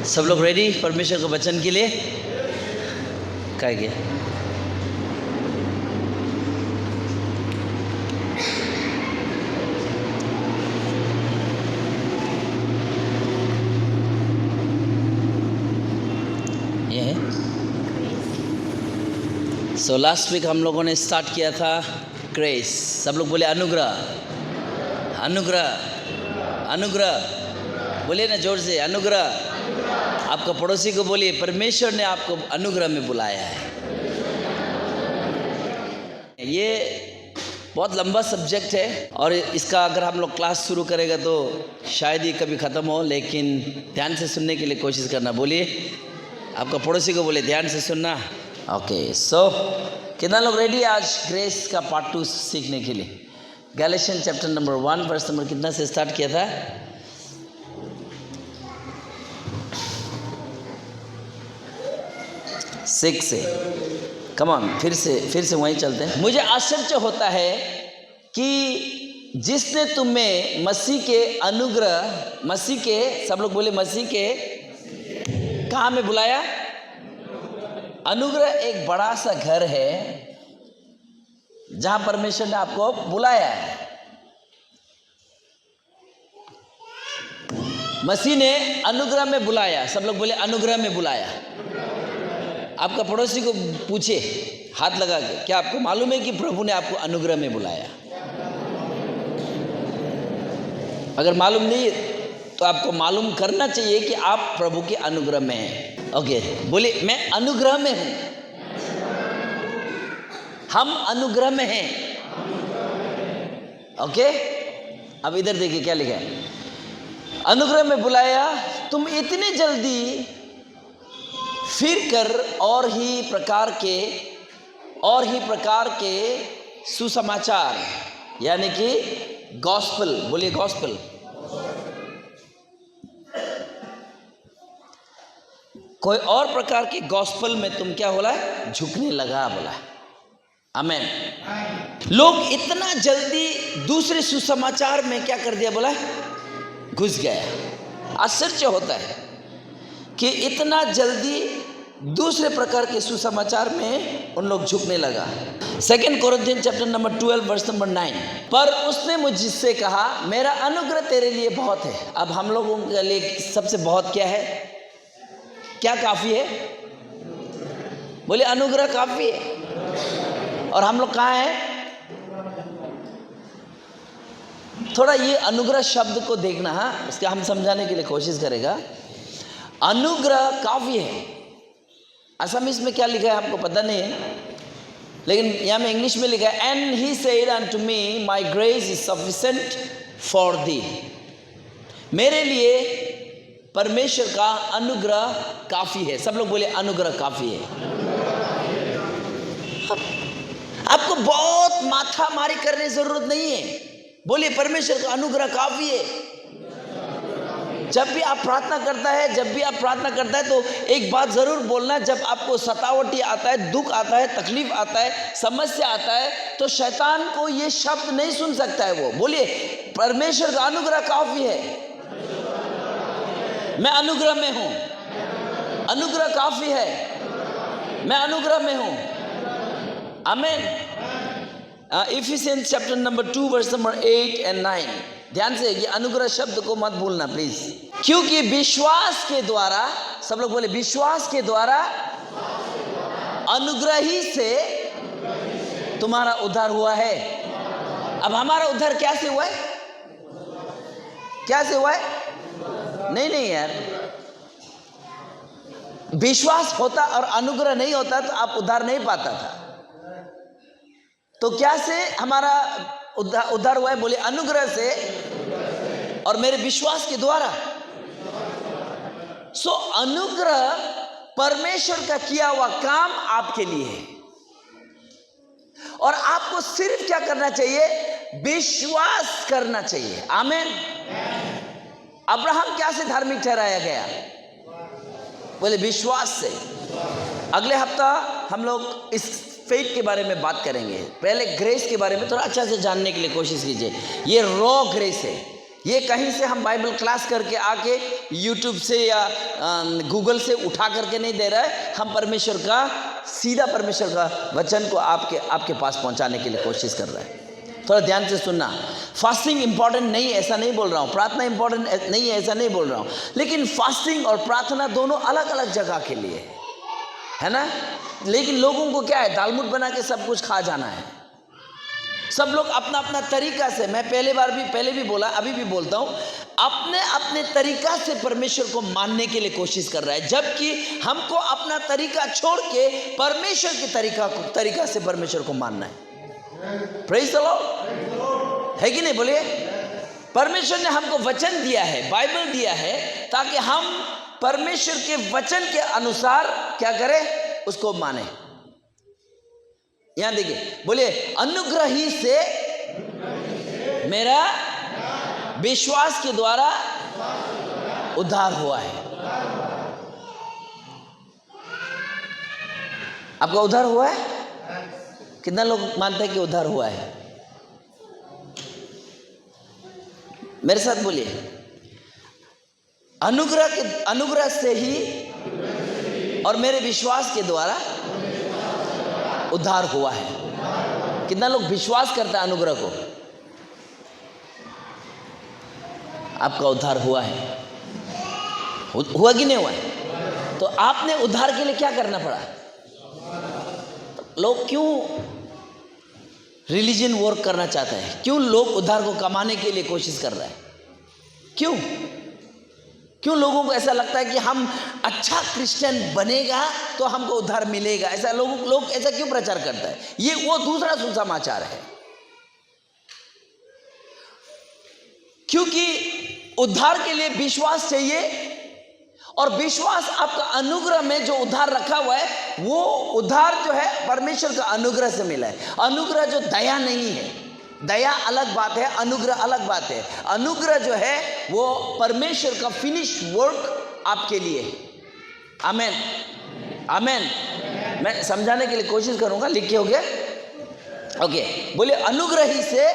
सब लोग रेडी परमेश्वर के वचन के लिए? क्या गया? ये है। सो लास्ट वीक हम लोगों ने स्टार्ट किया था ग्रेस। सब लोग बोले अनुग्रह, अनुग्रह, अनुग्रह। बोलिए ना जोर से, अनुग्रह। आपका पड़ोसी को बोलिए, परमेश्वर ने आपको अनुग्रह में बुलाया है। ये बहुत लंबा सब्जेक्ट है और इसका अगर हम लोग क्लास शुरू करेगा तो शायद ही कभी ख़त्म हो, लेकिन ध्यान से सुनने के लिए कोशिश करना। बोलिए, आपका पड़ोसी को बोलिए ध्यान से सुनना। ओके, सो कितना लोग रेडी आज ग्रेस का पार्ट 2 सीखने के लिए? गैलेशियन चैप्टर नंबर 1 वर्स नंबर कितना से स्टार्ट किया था? 6 से। कम ऑन, फिर से वहीं चलते हैं। मुझे आश्चर्य होता है कि जिसने तुम्हें मसीह के अनुग्रह, मसीह के, सब लोग बोले मसीह के, कहाँ में बुलाया? अनुग्रह एक बड़ा सा घर है जहां परमेश्वर ने आपको बुलाया है। मसीह ने अनुग्रह में बुलाया। सब लोग बोले अनुग्रह में बुलाया। आपका पड़ोसी को पूछे हाथ लगा के, क्या आपको मालूम है कि प्रभु ने आपको अनुग्रह में बुलाया? अगर मालूम नहीं तो आपको मालूम करना चाहिए कि आप प्रभु के अनुग्रह में हैं। ओके, बोलिए मैं अनुग्रह में हूं। हम अनुग्रह में हैं। ओके, अब इधर देखिए क्या लिखा है। अनुग्रह में बुलाया, तुम इतने जल्दी फिर कर और ही प्रकार के सुसमाचार, यानी कि गॉस्पेल, बोलिए गॉस्पेल। कोई और प्रकार के गॉस्पेल में तुम क्या बोला? झुकने लगा, बोला। आमेन। लोग इतना जल्दी दूसरे सुसमाचार में क्या कर दिया? बोला घुस गया। आश्चर्य होता है कि इतना जल्दी दूसरे प्रकार के सुसमाचार में उन लोग झुकने लगा। 2 Corinthian chapter number 12 verse number 9, पर उसने मुझसे कहा मेरा अनुग्रह तेरे लिए बहुत है। अब हम लोगों के लिए सबसे बहुत क्या है? क्या काफी है? बोले अनुग्रह काफी है। और हम लोग कहाँ हैं? थोड़ा ये अनुग्रह शब्द को देखना, हाँ, इसका हम समझाने के लिए कोशिश करेगा। अनुग्रह काफी है। असमीज में क्या लिखा है आपको पता नहीं है, लेकिन यहाँ में इंग्लिश में लिखा है, and he said unto me my grace is sufficient for the. मेरे लिए परमेश्वर का अनुग्रह काफी है। सब लोग बोले अनुग्रह काफी है। आपको बहुत माथा मारी करने की जरूरत नहीं है। बोलिए परमेश्वर का अनुग्रह काफी है। जब भी आप प्रार्थना करता है तो एक बात जरूर बोलना, जब आपको सतावटी आता है, दुख आता है, तकलीफ आता है, समस्या आता है, तो शैतान को ये शब्द नहीं सुन सकता है। वो बोलिए परमेश्वर का अनुग्रह काफी है। मैं अनुग्रह में हूं। अनुग्रह काफी है। मैं अनुग्रह में हूं। आमीन। Ephesians chapter number 2 verse number 8 and 9। ध्यान से ये अनुग्रह शब्द को मत भूलना प्लीज। क्योंकि विश्वास के द्वारा, सब लोग बोले विश्वास के द्वारा, अनुग्रह ही से तुम्हारा उद्धार हुआ है। अब हमारा उद्धार क्या से हुआ है? क्या से हुआ है? नहीं यार, विश्वास होता और अनुग्रह नहीं होता तो आप उद्धार नहीं पाता था। तो क्या से हमारा उद्धार हुआ है? बोले अनुग्रह से और मेरे विश्वास के द्वारा। सो अनुग्रह परमेश्वर का किया हुआ काम आपके लिए है और आपको सिर्फ क्या करना चाहिए? विश्वास करना चाहिए। आमीन। अब्राहम क्या से धार्मिक ठहराया गया? बोले विश्वास से। अगले हफ्ता हम लोग इस फेथ के बारे में बात करेंगे। पहले ग्रेस के बारे में थोड़ा अच्छा से जानने के लिए कोशिश कीजिए। ये रॉ ग्रेस है, ये कहीं से हम बाइबल क्लास करके आके यूट्यूब से या गूगल से उठा करके नहीं दे रहा है। हम परमेश्वर का सीधा परमेश्वर का वचन को आपके पास पहुंचाने के लिए कोशिश कर रहे हैं। थोड़ा ध्यान से सुनना। फास्टिंग इंपॉर्टेंट नहीं है ऐसा नहीं बोल रहा हूँ, प्रार्थना इंपॉर्टेंट नहीं है ऐसा नहीं बोल रहा हूँ, लेकिन फास्टिंग और प्रार्थना दोनों अलग अलग जगह के लिए है ना। लेकिन लोगों को क्या है, दालमुट बना के सब कुछ खा जाना है। सब लोग अपना अपना तरीका से, मैं पहले भी बोला अभी भी बोलता हूँ, अपने अपने तरीका से परमेश्वर को मानने के लिए कोशिश कर रहा है, जबकि हमको अपना तरीका छोड़ के परमेश्वर के तरीका से परमेश्वर को मानना है। प्रेज़ द लॉर्ड, है कि नहीं? बोलिए। परमेश्वर ने हमको वचन दिया है, बाइबल दिया है, ताकि हम परमेश्वर के वचन के अनुसार क्या करें, उसको माने। यहां देखिए, बोलिए अनुग्रह ही से मेरा विश्वास के द्वारा उद्धार हुआ है। आपका उद्धार हुआ है? कितना लोग मानते हैं कि उद्धार हुआ है? मेरे साथ बोलिए, अनुग्रह से ही और मेरे विश्वास के द्वारा उद्धार हुआ है। कितना लोग विश्वास करता है अनुग्रह को? आपका उद्धार हुआ है, हुआ कि नहीं हुआ है? तो आपने उद्धार के लिए क्या करना पड़ा? लोग क्यों रिलीजन वर्क करना चाहते हैं? क्यों लोग उद्धार को कमाने के लिए कोशिश कर रहे हैं? क्यों लोगों को ऐसा लगता है कि हम अच्छा क्रिश्चियन बनेगा तो हमको उद्धार मिलेगा? ऐसा लोग ऐसा क्यों प्रचार करता है? ये वो दूसरा सुसमाचार है। क्योंकि उद्धार के लिए विश्वास चाहिए, और विश्वास आपका अनुग्रह में जो उद्धार रखा हुआ है, वो उद्धार जो है परमेश्वर का अनुग्रह से मिला है। अनुग्रह जो दया नहीं है, दया अलग बात है, अनुग्रह अलग बात है। अनुग्रह जो है वो परमेश्वर का फिनिश वर्क आपके लिए। आमेन, आमेन। मैं समझाने के लिए कोशिश करूंगा, लिखे हो गया? ओके, बोलिए अनुग्रह ही से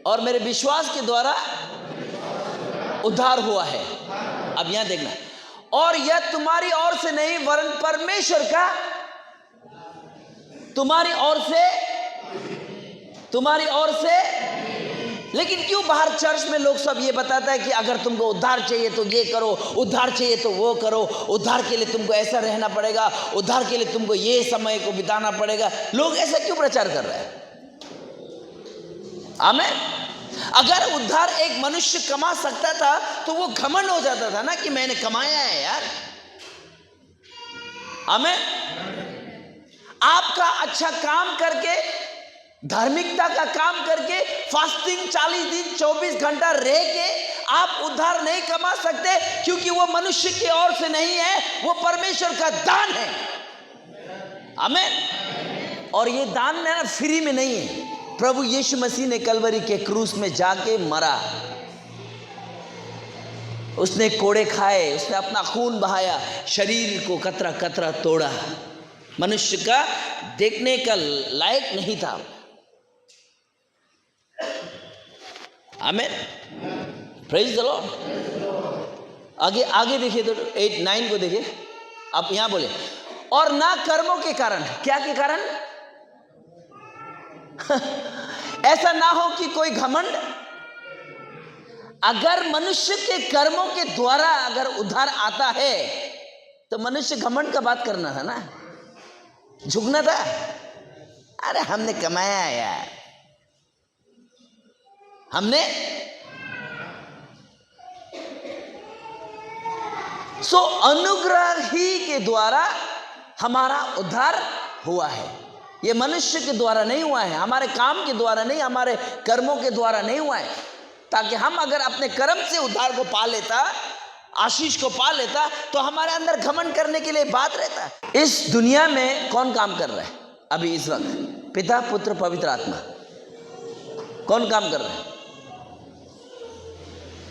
और मेरे विश्वास के द्वारा उद्धार हुआ है। अब यहां देखना, और यह तुम्हारी ओर से नहीं वरन परमेश्वर का, तुम्हारी ओर से। लेकिन क्यों बाहर चर्च में लोग सब ये बताता है कि अगर तुमको उद्धार चाहिए तो ये करो, उद्धार चाहिए तो वो करो, उद्धार के लिए तुमको ऐसा रहना पड़ेगा, उद्धार के लिए तुमको ये समय को बिताना पड़ेगा। लोग ऐसा क्यों प्रचार कर रहे हैं? आमेन। अगर उद्धार एक मनुष्य कमा सकता था तो वो घमंड हो जाता था ना कि मैंने कमाया है यार। आमेन। आपका अच्छा काम करके, धार्मिकता का काम करके, फास्टिंग 40 दिन 24 घंटा रह के आप उद्धार नहीं कमा सकते, क्योंकि वो मनुष्य की ओर से नहीं है, वो परमेश्वर का दान है। आमेन। और ये दान ना फ्री में नहीं है। प्रभु यीशु मसीह ने कलवरी के क्रूस में जाके मरा, उसने कोड़े खाए, उसने अपना खून बहाया, शरीर को कतरा कतरा तोड़ा, मनुष्य का देखने का लायक नहीं था। आमेन, प्रेज द लॉर्ड। आगे देखिए तो 8-9 को देखिए। आप यहां बोले, और ना कर्मों के कारण। क्या के कारण? ऐसा ना हो कि कोई घमंड। अगर मनुष्य के कर्मों के द्वारा अगर उद्धार आता है तो मनुष्य घमंड का बात करना था ना, झुकना था। अरे हमने कमाया है यार, हमने। सो अनुग्रह ही के द्वारा हमारा उद्धार हुआ है। ये मनुष्य के द्वारा नहीं हुआ है, हमारे काम के द्वारा नहीं, हमारे कर्मों के द्वारा नहीं हुआ है। ताकि हम अगर अपने कर्म से उद्धार को पा लेता, आशीष को पा लेता, तो हमारे अंदर घमंड करने के लिए बात रहता। इस दुनिया में कौन काम कर रहा है अभी इस वक्त? पिता, पुत्र, पवित्र आत्मा। कौन काम कर रहा है?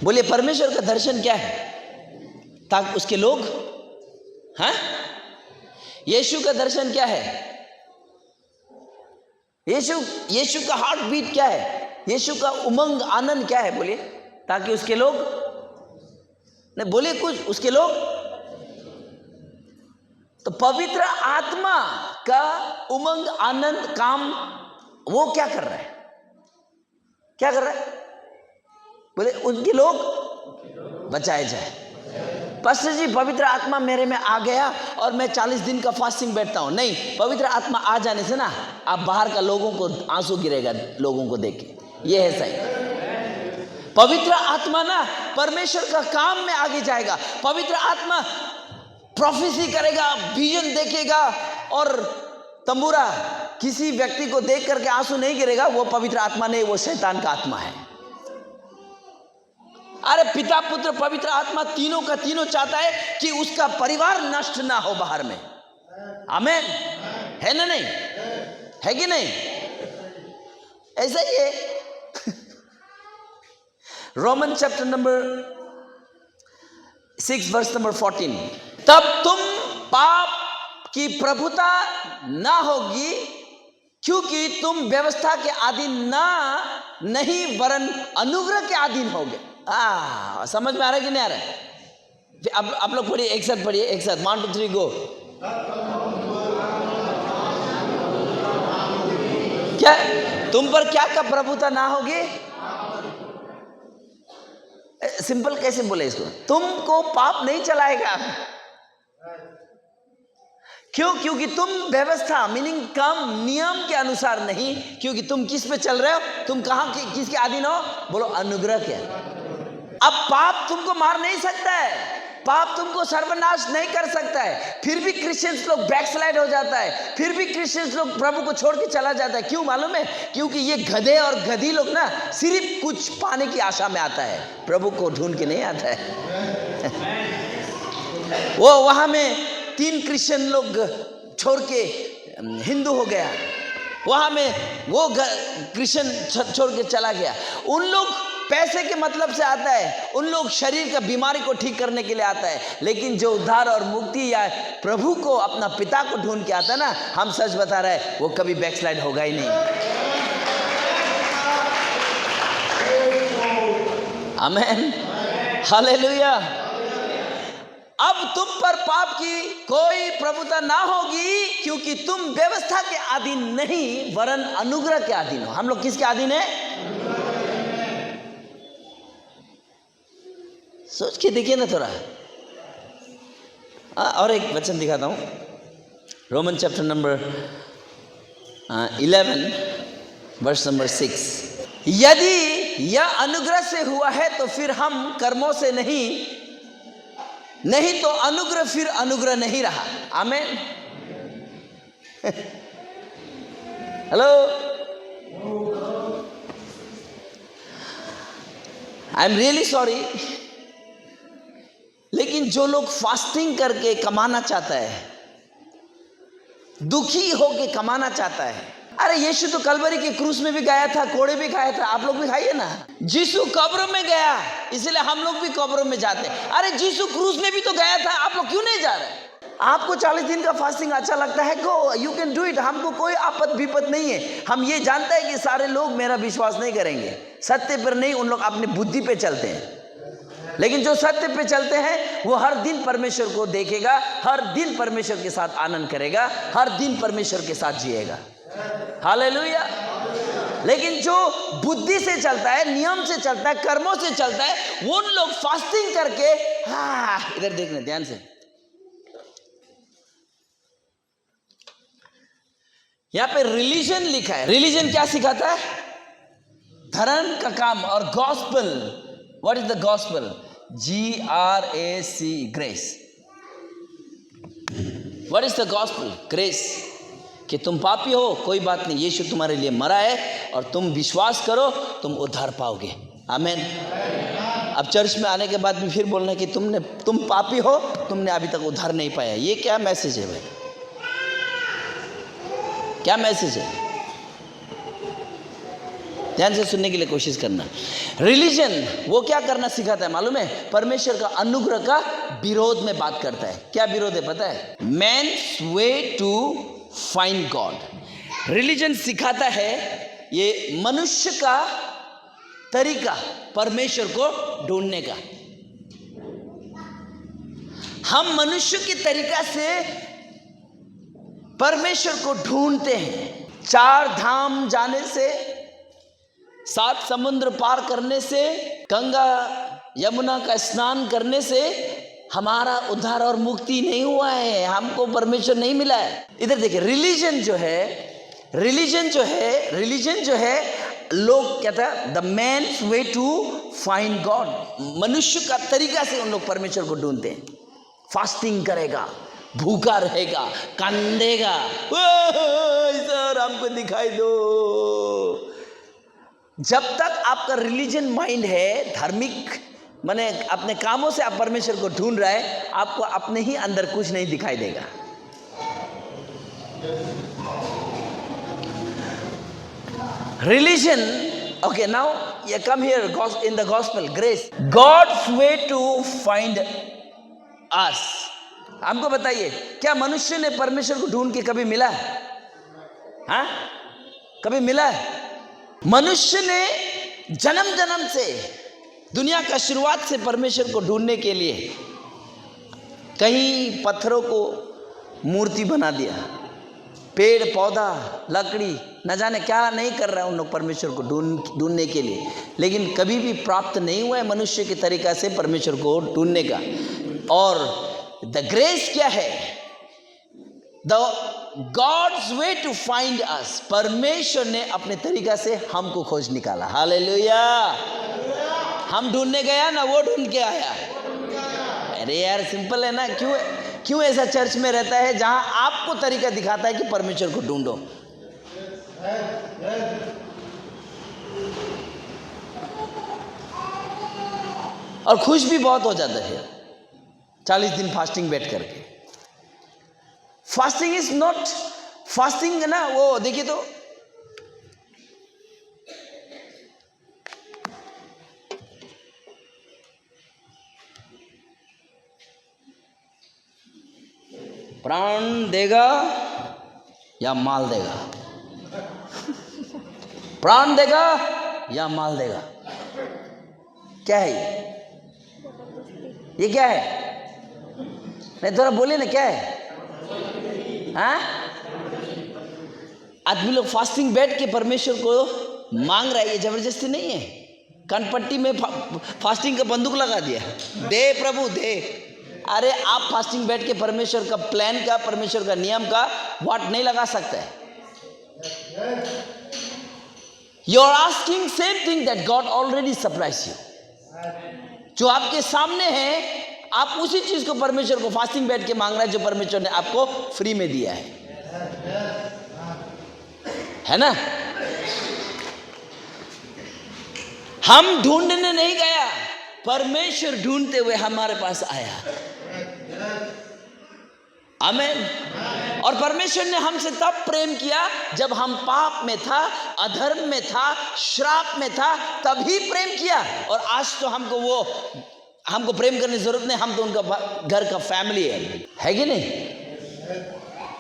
बोलिए परमेश्वर का दर्शन क्या है? ताकि उसके लोग, हाँ, यीशु का दर्शन क्या है? यीशु का हार्ट बीट क्या है? यीशु का उमंग आनंद क्या है बोलिए, ताकि उसके लोग, नहीं बोलिए कुछ, उसके लोग। तो पवित्र आत्मा का उमंग आनंद काम वो क्या कर रहा है, क्या कर रहा है बोले, उनके लोग बचाए जाए। पास्टर जी पवित्र आत्मा मेरे में आ गया और मैं 40 दिन का फास्टिंग बैठता हूं, नहीं, पवित्र आत्मा आ जाने से ना आप बाहर का लोगों को आंसू गिरेगा लोगों को देख के, ये है सही। पवित्र आत्मा ना परमेश्वर का काम में आगे जाएगा। पवित्र आत्मा प्रोफेसी करेगा, विजन देखेगा, और तंबूरा किसी व्यक्ति को देख करके आंसू नहीं गिरेगा, वो पवित्र आत्मा नहीं, वो शैतान का आत्मा है। अरे पिता पुत्र पवित्र आत्मा तीनों का तीनों चाहता है कि उसका परिवार नष्ट ना हो बाहर में। आमेन, है ना, नहीं है कि नहीं, ऐसा ही है। Roman chapter number 6 verse number 14, तब तुम पाप की प्रभुता ना होगी, क्योंकि तुम व्यवस्था के अधीन ना नहीं वरन अनुग्रह के अधीन होगे। समझ में आ रहा है कि नहीं आ रहा है? अब आप लोग पढ़िए, एक साथ पढ़िए, एक साथ 1 2 3 गो। क्या तुम पर क्या का प्रभुता ना होगी? सिंपल कैसे बोले इसको, तुमको पाप नहीं चलाएगा। क्यों? क्योंकि तुम व्यवस्था मीनिंग काम नियम के अनुसार नहीं, क्योंकि तुम किस पे चल रहे हो, तुम कहां किसके अधीन हो, बोलो अनुग्रह के। अब पाप तुमको मार नहीं सकता है, पाप तुमको सर्वनाश नहीं कर सकता है, फिर भी क्रिश्चियंस लोग बैकस्लाइड हो जाता है, फिर भी क्रिश्चियंस लोग प्रभु को छोड़ के चला जाता है। क्यों मालूम है? क्योंकि ये गधे और गधी लोग ना सिर्फ कुछ पाने की आशा में आता है, प्रभु को ढूंढ के नहीं आता है। वो वहां में 3 क्रिश्चियन लोग छोड़ के हिंदू हो गया, वहां में वो क्रिश्चियन छोड़ के चला गया। उन लोग पैसे के मतलब से आता है, उन लोग शरीर का बीमारी को ठीक करने के लिए आता है, लेकिन जो उद्धार और मुक्ति या प्रभु को अपना पिता को ढूंढ के आता है ना, हम सच बता रहे हैं, वो कभी बैकस्लाइड होगा ही नहीं। आमेन, हालेलुया। अब तुम पर पाप की कोई प्रभुता ना होगी, क्योंकि तुम व्यवस्था के अधीन नहीं वरन अनुग्रह के अधीन हो। हम लोग किसके अधीन है? सोच के देखिए ना थोड़ा। और एक वचन दिखाता हूं, Roman chapter number 11 verse number 6। यदि यह अनुग्रह से हुआ है तो फिर हम कर्मों से नहीं तो अनुग्रह फिर अनुग्रह नहीं रहा। Amen. Hello, I am really sorry, लेकिन जो लोग फास्टिंग करके कमाना चाहता है, दुखी होके कमाना चाहता है, अरे यीशु तो कलवरी के क्रूस में भी गया था, कोड़े भी खाया था, आप लोग भी खाइए ना। यीशु कब्र में गया, इसलिए हम लोग भी कब्रों में जाते हैं। अरे यीशु क्रूस में भी तो गया था, आप लोग क्यों नहीं जा रहे? आपको 40 दिन का फास्टिंग अच्छा लगता है, गो, यू कैन डू इट, हमको कोई आपत विपत नहीं है। हम ये जानते हैं कि सारे लोग मेरा विश्वास नहीं करेंगे, सत्य पर नहीं, उन लोग अपनी बुद्धि पे चलते हैं, लेकिन जो सत्य पे चलते हैं वो हर दिन परमेश्वर को देखेगा, हर दिन परमेश्वर के साथ आनंद करेगा, हर दिन परमेश्वर के साथ जिएगा। हालेलुया। लेकिन जो बुद्धि से चलता है, नियम से चलता है, कर्मों से चलता है, वो उन लोग फास्टिंग करके, इधर देखना ध्यान से, यहां पे रिलीजन लिखा है। रिलीजन क्या सिखाता है? धर्म का काम। और gospel, what is the gospel? GRAC, grace. What is the gospel? Grace. कि तुम पापी हो, कोई बात नहीं, यीशु तुम्हारे लिए मरा है और तुम विश्वास करो, तुम उद्धार पाओगे। आमीन। अब चर्च में आने के बाद भी फिर बोलना कि तुम पापी हो, तुमने अभी तक उद्धार नहीं पाया, ये क्या मैसेज है भाई? क्या मैसेज है? ध्यान से सुनने के लिए कोशिश करना। रिलीजन वो क्या करना सिखाता है मालूम है? परमेश्वर का अनुग्रह का विरोध में बात करता है। क्या विरोध है पता है? Man's way to find God. Religion सिखाता है ये मनुष्य का तरीका परमेश्वर को ढूंढने का। हम मनुष्य के तरीका से परमेश्वर को ढूंढते हैं। 4 धाम जाने से, 7 समुद्र पार करने से, गंगा यमुना का स्नान करने से हमारा उद्धार और मुक्ति नहीं हुआ है, हमको परमेश्वर नहीं मिला है। इधर देखिए, रिलीजन जो है लोग कहता है the man's way to find God. मनुष्य का तरीका से उन लोग परमेश्वर को ढूंढते हैं। फास्टिंग करेगा, भूखा रहेगा, कांदेगा, सर हमको दिखाई दो। जब तक आपका रिलीजन माइंड है, धार्मिक माने अपने कामों से आप परमेश्वर को ढूंढ रहे हैं, आपको अपने ही अंदर कुछ नहीं दिखाई देगा। Religion, okay, now you come here in the gospel, grace. God's way to find us. हमको बताइए, क्या मनुष्य ने परमेश्वर को ढूंढ के कभी मिला है? हाँ, कभी मिला है? मनुष्य ने जन्म जन्म से, दुनिया का शुरुआत से परमेश्वर को ढूंढने के लिए कहीं पत्थरों को मूर्ति बना दिया, पेड़ पौधा लकड़ी न जाने क्या नहीं कर रहा है उन लोग परमेश्वर को ढूंढने के लिए, लेकिन कभी भी प्राप्त नहीं हुआ है मनुष्य के तरीका से परमेश्वर को ढूंढने का। और द ग्रेस क्या है? The God's way to find us. परमेश्वर ने अपने तरीका से हमको खोज निकाला। हालेलुया। हम ढूंढने गया ना, वो ढूंढ के आया। अरे यार सिंपल है ना। क्यों ऐसा चर्च में रहता है जहां आपको तरीका दिखाता है कि परमेश्वर को ढूंढो? और खुश भी बहुत हो जाता है 40 दिन फास्टिंग बैठ करके। फास्टिंग इज नॉट फास्टिंग है ना, वो देखिए तो प्राण देगा या माल देगा, प्राण देगा या माल देगा। क्या है ये क्या है? नहीं थोड़ा बोलिए ना, क्या है? हाँ, आदमी लोग फास्टिंग बैठ के परमेश्वर को मांग रहा है, ये जबरदस्ती नहीं है। कनपट्टी में फास्टिंग का बंदूक लगा दिया, दे प्रभु दे। अरे आप फास्टिंग बैठ के परमेश्वर का प्लान का, परमेश्वर का नियम का वाट नहीं लगा सकते। You are asking same thing that God already supplies you. जो आपके सामने है, आप उसी चीज को परमेश्वर को फास्टिंग बैठ के मांग रहे हैं जो परमेश्वर ने आपको फ्री में दिया है ना। हम ढूंढने नहीं गया, परमेश्वर ढूंढते हुए हमारे पास आया। आमीन। और परमेश्वर ने हमसे तब प्रेम किया जब हम पाप में था, अधर्म में था, श्राप में था, तभी प्रेम किया। और आज तो हमको प्रेम करने की जरूरत नहीं, हम तो उनका घर का फैमिली है कि नहीं?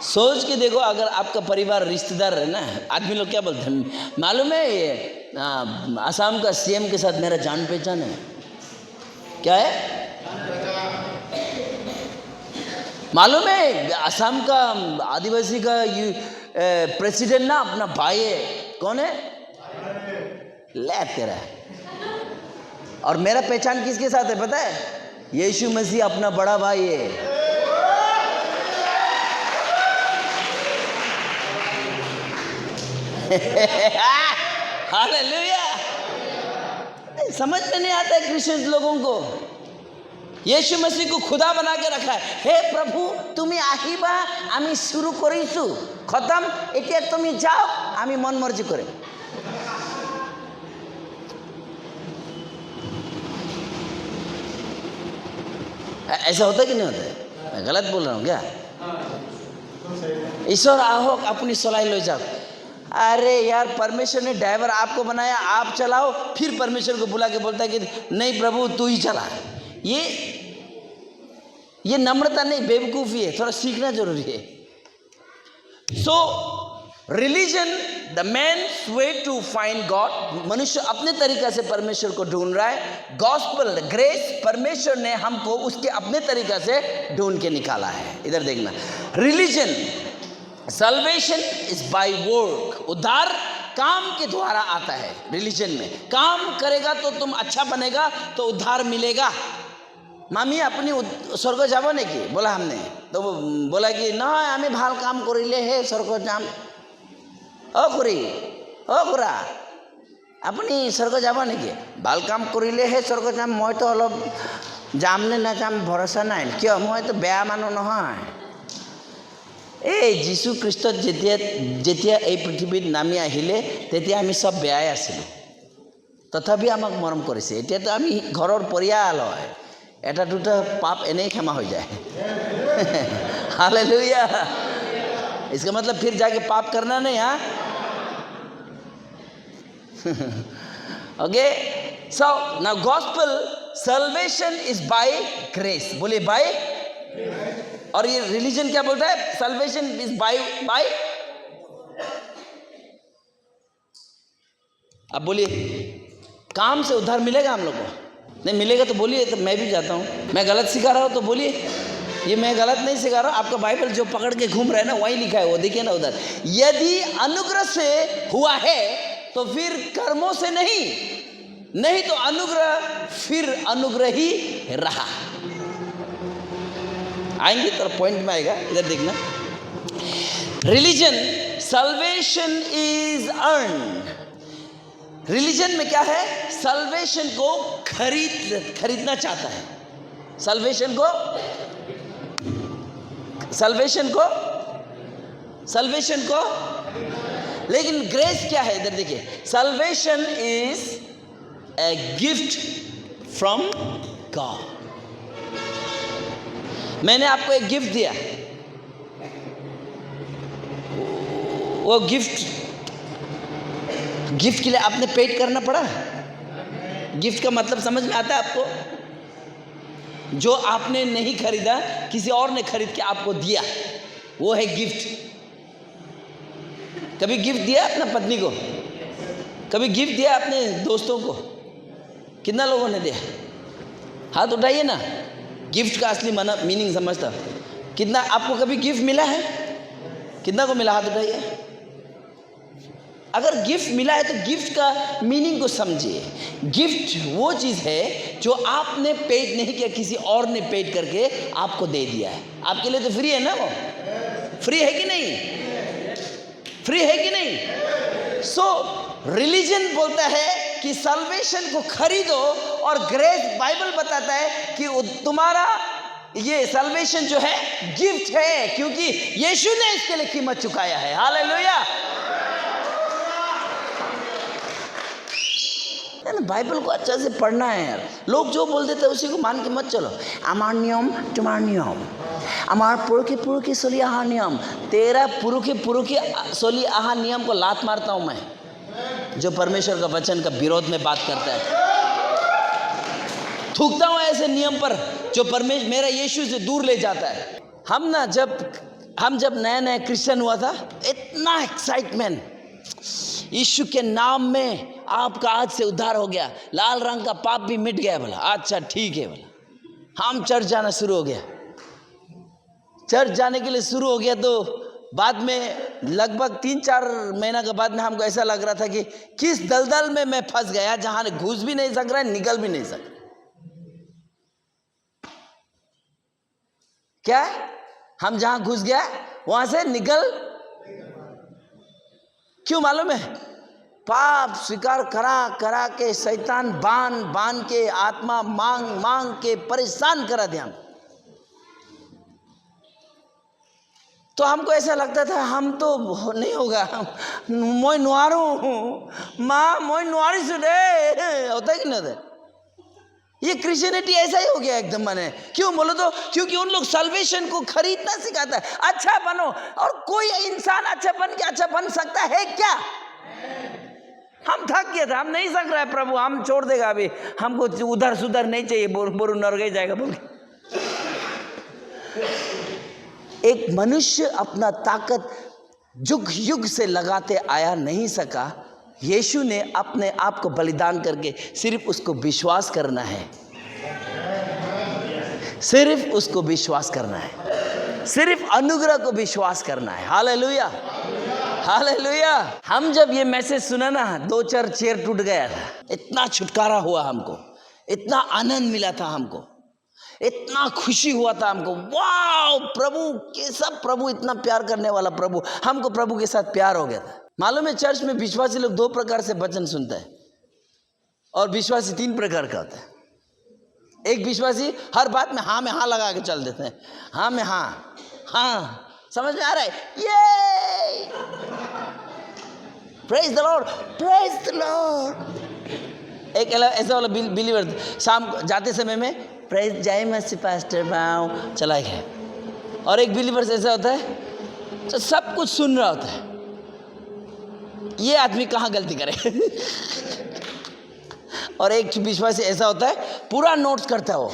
सोच के देखो, अगर आपका परिवार रिश्तेदार है ना, आदमी लोग क्या बोलते हैं मालूम है? ये असम का सीएम के साथ मेरा जान पहचान है। क्या है मालूम है? असम का आदिवासी का प्रेसिडेंट ना अपना भाई है। कौन है? ले तेरा। और मेरा पहचान किसके साथ है पता है? यीशु मसीह अपना बड़ा भाई है। हालेलुया। समझ में नहीं आता है क्रिश्चियन लोगों को। यीशु मसीह को खुदा बना के रखा है। हे प्रभु तुम्हें आहिबा आमी शुरू करिसु, खत्म एटा तुम्हें जाओ, आमी मन मर्जी करे। ऐसा होता है कि नहीं होता है? मैं गलत बोल रहा हूँ क्या? ईश्वर आहो अपनी सलाई लो जाओ। अरे यार, परमेश्वर ने ड्राइवर आपको बनाया, आप चलाओ, फिर परमेश्वर को बुला के बोलता है कि नहीं प्रभु तू ही चला। ये नम्रता नहीं, बेवकूफ़ी है। थोड़ा सीखना जरूरी है। Religion the men's way to find God, मनुष्य अपने तरीका से परमेश्वर को ढूंढ रहा है। गॉस्पल ग्रेस, परमेश्वर ने हमको उसके अपने तरीका से ढूंढ के निकाला है। इधर देखना, religion salvation is by work, उद्धार काम के द्वारा आता है। रिलीजन में काम करेगा तो तुम अच्छा बनेगा, तो उद्धार मिलेगा। मामी अपनी स्वर्ग जाबो नेकी बोला हमने, तो बोला कि ना आमी ভাল काम करिले हे स्वर्ग जाम। ओ खुरी ओ खुरा अपनी स्वर्ग जाबो नेकी, ভাল काम करिले हे स्वर्ग जाम। मैं तो अलग जामने ना जाम भरोसा নাই, क्यों मैं तो बेया मानु নহয়। এই যীশু খ্ৰীষ্ট যেতিয়া এই পৃথিৱীত নামি আহিলে তেতিয়া আমি সব বেয়াই আছিলোঁ, তথাপি আমাক মৰম কৰিছে। এতিয়াতো আমি ঘৰৰ পৰিয়াল হয়, এটা দুটা পাপ এনেই ক্ষমা হৈ যায়। हालेलुया। इसका मतलब फिर जाके पाप करना नहीं। हाँ, okay. So now gospel salvation is by grace, बोलिए बाय। और ये रिलीजन क्या बोलता है? Salvation is by by. अब बोलिए काम से उद्धार मिलेगा हम लोग को? नहीं मिलेगा तो बोलिए, तो मैं भी जाता हूँ। मैं गलत सिखा रहा हूँ तो बोलिए, ये मैं गलत नहीं सिखा रहा हूँ। आपका बाइबल जो पकड़ के घूम रहे हैं ना, वही लिखा है, वो देखिए ना उधर। यदि अनुग्रह से हुआ है तो फिर कर्मों से नहीं, नहीं तो अनुग्रह फिर अनुग्रह ही रहा। आएंगे तो पॉइंट में आएगा, इधर देखना। Religion salvation is earn, religion में क्या है? सल्वेशन को खरीदना चाहता है। सल्वेशन को लेकिन ग्रेस क्या है? इधर देखिए, salvation is a gift from God. मैंने आपको एक गिफ्ट दिया, वो गिफ्ट के लिए आपने पेड करना पड़ा। गिफ्ट का मतलब समझ में आता है आपको? जो आपने नहीं खरीदा, किसी और ने खरीद के आपको दिया, वो है गिफ्ट। कभी गिफ्ट दिया अपना पत्नी को? कभी गिफ्ट दिया अपने दोस्तों को? कितना लोगों ने दिया? हाथ उठाइए ना। गिफ्ट का असली मीनिंग समझता। कितना आपको कभी गिफ्ट मिला है? कितना को मिला? हाथ उठाइए। अगर गिफ्ट मिला है तो गिफ्ट का मीनिंग को समझिए। गिफ्ट वो चीज़ है जो आपने पेड नहीं किया, किसी और ने पेड करके आपको दे दिया है। आपके लिए तो फ्री है ना, वो फ्री है कि नहीं? फ्री है कि नहीं? सो रिलीजन बोलता है कि सल्वेशन को खरीदो, और ग्रेस बाइबल बताता है कि तुम्हारा ये सल्वेशन जो है गिफ्ट है, क्योंकि यीशु ने इसके लिए कीमत चुकाया है। हालेलुया। बाइबल को अच्छा से पढ़ना है यार। लोग जो बोल देते हैं उसी को मान के मत चलो। हमार नियम तुम्हार नियम, हमार पुरुखी सोली आहा नियम। तेरा पुरुखी सोली आहा नियम को लात मारता हूं मैं, जो परमेश्वर का वचन का विरोध में बात करता है। थूकता हूं ऐसे नियम पर जो परमेश्वर मेरा यीशु से दूर ले जाता है। हम जब नया क्रिश्चियन हुआ था, इतना एक्साइटमेंट, यीशु के नाम में आपका आज से उद्धार हो गया, लाल रंग का पाप भी मिट गया। बोला अच्छा ठीक है। बोला हम चर्च जाना शुरू हो गया। चर्च जाने के लिए शुरू हो गया तो बाद में लगभग 3-4 महीना के बाद में हमको ऐसा लग रहा था कि किस दलदल में मैं फंस गया, जहां घुस भी नहीं सक रहा, निकल भी नहीं सक रहा। क्या हम जहां घुस गया वहां से निकल, क्यों मालूम है? पाप स्वीकार करा के शैतान बांध के आत्मा मांग के परेशान करा दिया। तो हमको ऐसा लगता था हम तो नहीं होगा, मैं नुआरू हूँ माँ, मैं नुआरी सुने होता है कि नहीं होता? ये क्रिश्चियनिटी ऐसा ही हो गया एकदम। मैंने क्यों बोलो तो क्योंकि उन लोग सल्वेशन को खरीदना सिखाता है। अच्छा बनो, और कोई इंसान अच्छा बन सकता है क्या? हम थक गया था, हम नहीं सक रहा है प्रभु, हम छोड़ देगा अभी, हमको उधर सुधर नहीं चाहिए, बोरू नर गई जाएगा बोल। एक मनुष्य अपना ताकत युग युग से लगाते आया नहीं सका, यीशु ने अपने आप को बलिदान करके सिर्फ उसको विश्वास करना है, सिर्फ उसको विश्वास करना है, सिर्फ अनुग्रह को विश्वास करना है। Hallelujah, hallelujah. हम जब ये मैसेज सुना ना, 2-4 चेयर टूट गया था। इतना छुटकारा हुआ हमको, इतना आनंद मिला था हमको, इतना खुशी हुआ था हमको। वाह, प्रभु के सब, प्रभु इतना प्यार करने वाला प्रभु, हमको प्रभु के साथ प्यार हो गया था। मालूम है, चर्च में विश्वासी लोग 2 प्रकार से वचन सुनता है और विश्वासी 3 प्रकार का होता है। एक विश्वासी हर बात में हाँ लगा के चल देते हैं, हाँ में हाँ, समझ में आ रहा है? ये praise the Lord, praise the Lord. एक ऐसा वाला बिलीवर शाम जाते समय में प्रेज जय मसीह पास्टर बाऊ चला गया। और एक बिलीवर ऐसा होता है तो सब कुछ सुन रहा होता है। ये आदमी कहाँ गलती करे? और एक विश्वासी ऐसा होता है पूरा नोट्स करता है, वो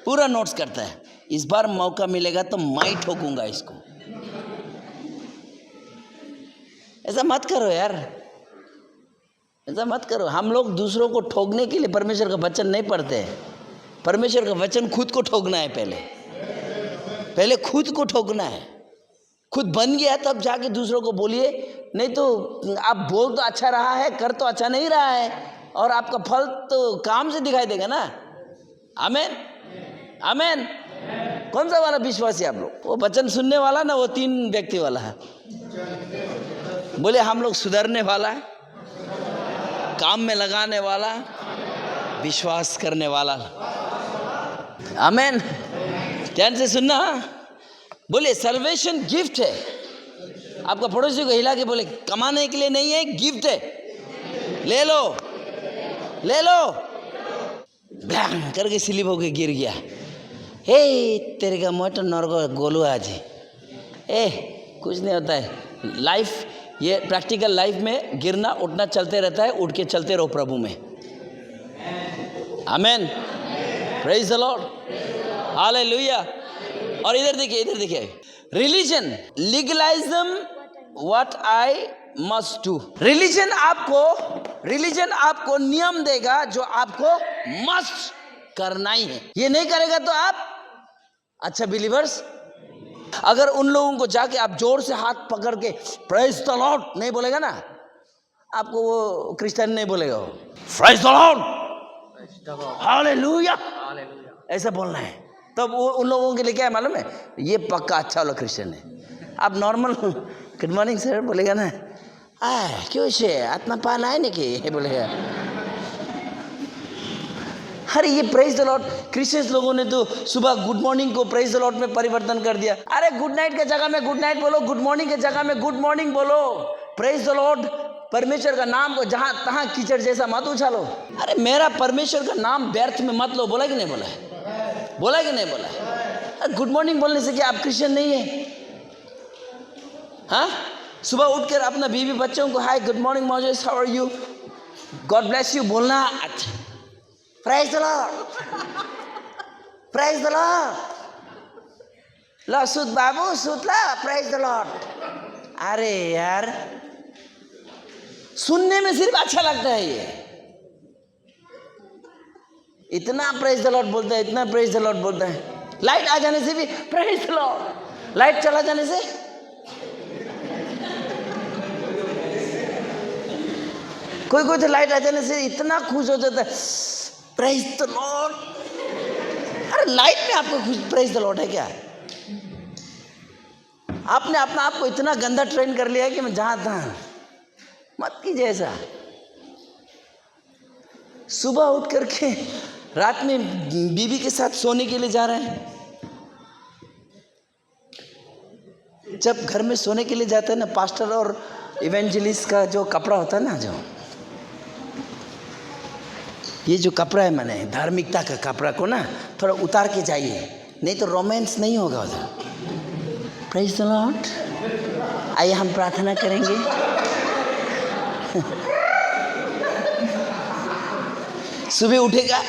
पूरा नोट्स करता है। इस बार मौका मिलेगा तो मैं ठोकूंगा इसको। ऐसा मत करो यार, ऐसा मत करो। हम लोग दूसरों को ठोकने के लिए परमेश्वर का वचन नहीं पढ़ते हैं। परमेश्वर का वचन खुद को ठोकना है, पहले खुद को ठोकना है। खुद बन गया तब जाके दूसरों को बोलिए, नहीं तो आप बोल तो अच्छा रहा है, कर तो अच्छा नहीं रहा है, और आपका फल तो काम से दिखाई देगा ना। आमेन, आमेन। कौन सा वाला विश्वासी आप लोग? वो वचन सुनने वाला ना, वो 3 व्यक्ति वाला है। बोले हम लोग सुधरने वाला है, काम में लगाने वाला, विश्वास करने वाला। आमेन। ध्यान से सुनना। बोले सल्वेशन गिफ्ट है। आपका पड़ोसी को हिला के बोले कमाने के लिए नहीं है, गिफ्ट है, ले लो, ले लो। करके स्लिप होके गिर गया। हे तेरे का मोटर नरगो गोलू आज। कुछ नहीं होता है। लाइफ, ये प्रैक्टिकल लाइफ में गिरना उठना चलते रहता है। उठ के चलते रहो प्रभु में। Amen, praise the Lord, hallelujah. और इधर देखिए, इधर देखिए, religion legalism what I must do. Religion आपको नियम देगा जो आपको मस्ट करना ही है। ये नहीं करेगा तो आप अच्छा बिलीवर्स। अगर उन लोगों को जाके आप जोर से हाथ पकड़ के प्रेज द लॉर्ड नहीं बोलेगा ना, आपको वो क्रिश्चियन नहीं बोलेगा। वो प्रेज द लॉर्ड, हालेलुया, ऐसा बोलना है। तब वो उन लोगों के लिए क्या है मालूम है? ये पक्का अच्छा वाला क्रिश्चियन है। आप नॉर्मल गुड मॉर्निंग सर बोलेगा ना, क्यों से आत्मा पान आए नहीं कि बोलेगा। अरे ये प्रेज द लॉर्ड, क्रिश्चियंस लोगों ने तो सुबह गुड मॉर्निंग को प्रेज द लॉर्ड में परिवर्तन कर दिया। अरे गुड नाइट के जगह में गुड नाइट बोलो, गुड मॉर्निंग के जगह में गुड मॉर्निंग बोलो। प्रेज द लॉर्ड, परमेश्वर का नाम को जहां तहां कीचड़ जैसा मत उछालो। अरे मेरा परमेश्वर का नाम व्यर्थ में मत लो। बोला कि नहीं बोला? बोला कि नहीं बोला? गुड मॉर्निंग बोलने से क्या आप क्रिश्चियन नहीं है? हाँ, सुबह उठकर अपना बीवी बच्चों को hi good morning morning, how are you, God bless you बोलना। अच्छा, praise the Lord, praise the Lord, ला सुत बाबू सुत ला, प्रेज द लॉर्ड। अरे यार, सुनने में सिर्फ अच्छा लगता है। ये इतना प्रेज द लॉर्ड बोलता है, इतना प्रेज द लॉर्ड बोलता है। लाइट आ जाने से भी प्रेज द लॉर्ड, लाइट चला जाने से कोई तो लाइट आ जाने से इतना खुश हो जाता है, प्रेज द लॉर्ड। अरे लाइट में आपको खुश प्रेज द लॉर्ड है क्या? आपने अपना आप को इतना गंदा ट्रेन कर लिया है कि मैं जहां तहां मत कीजिए ऐसा। सुबह उठ करके रात में बीवी के साथ सोने के लिए जा रहे हैं। जब घर में सोने के लिए जाते हैं ना, पास्टर और इवेंजलिस्ट का जो कपड़ा होता है ना, जो ये जो कपड़ा है, मैंने धार्मिकता का कपड़ा को ना थोड़ा उतार के जाइए, नहीं तो रोमांस नहीं होगा उधर। Praise the Lord. आइए हम प्रार्थना करेंगे। सुबह उठेगा,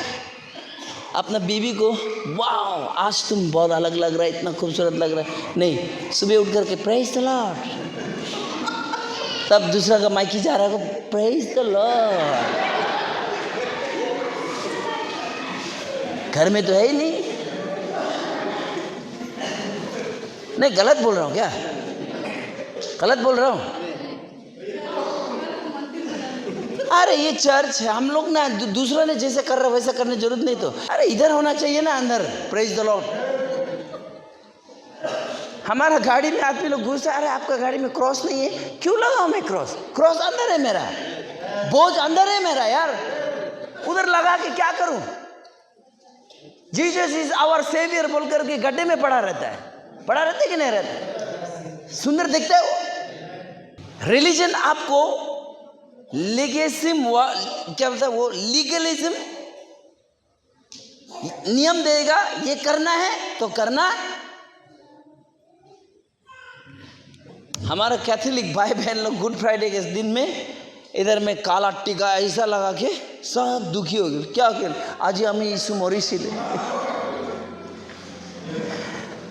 अपना बीवी को वाह आज तुम बहुत अलग लग रहा है, इतना खूबसूरत लग रहा है, नहीं, सुबह उठ करके प्रेज द लॉर्ड, तब दूसरा का माइकी जा रहा है, प्रेज द लॉर्ड। घर में तो है ही नहीं, गलत बोल रहा हूँ क्या? गलत बोल रहा हूँ? अरे ये चर्च है, हम लोग ना दूसरा ने जैसे कर रहा वैसा करने जरूरत नहीं। तो अरे इधर होना चाहिए ना अंदर, प्रेज द लॉर्ड। हमारा गाड़ी में आदमी लोग घुस, अरे आपका गाड़ी में क्रॉस नहीं है, क्यों लगाऊं मैं क्रॉस? क्रॉस अंदर है मेरा, बोझ अंदर है मेरा यार, उधर लगा के क्या करूं? जीसस इज आवर सेवियर बोल करके गड्ढे में पड़ा रहता है कि नहीं रहता? सुंदर दिखता है वो। रिलीजन आपको लीगेसिम क्या बोलता है वो, लीगलिज्म नियम देगा, ये करना है तो करना। हमारा कैथोलिक भाई बहन लोग गुड फ्राइडे के दिन में इधर में काला टीका ऐसा लगा के सब दुखी हो गए। क्या कर आज हमें यीशु मौरीसी ले,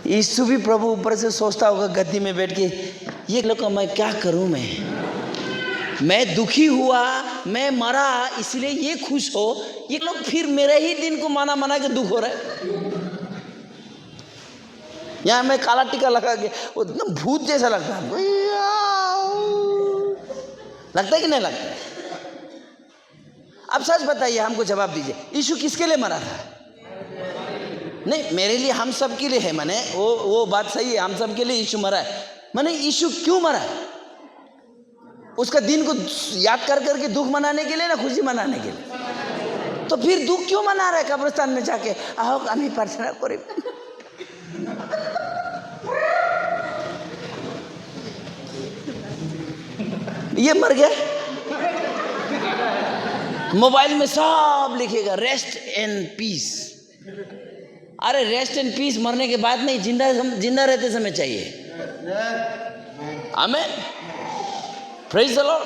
यीशु भी प्रभु ऊपर से सोचता होगा गद्दी में बैठ के, ये लोग का मैं क्या करूं? मैं दुखी हुआ, मैं मरा, इसलिए ये खुश हो, ये लोग फिर मेरे ही दिन को मना के दुख हो रहा है। यहाँ मैं काला टीका लगा के वो एकदम भूत जैसा लगता है, लगता है कि नहीं लगता है? अब सच बताइए, हमको जवाब दीजिए, यीशु किसके लिए मरा था? नहीं, मेरे लिए, हम सब के लिए है। माने वो बात सही है, हम सब के लिए यीशु मरा है। माने यीशु क्यों मरा है? उसका दिन को याद कर करके दुख मनाने के लिए ना, खुशी मनाने के लिए? तो फिर दुख क्यों मना रहा है कब्रिस्तान में जाके? आओ हमें प्रार्थना करें। ये मर गया, मोबाइल में सब लिखेगा रेस्ट एंड पीस। अरे रेस्ट एंड पीस मरने के बाद नहीं, जिंदा रहते समय चाहिए। आमीन, प्रेज द लॉर्ड।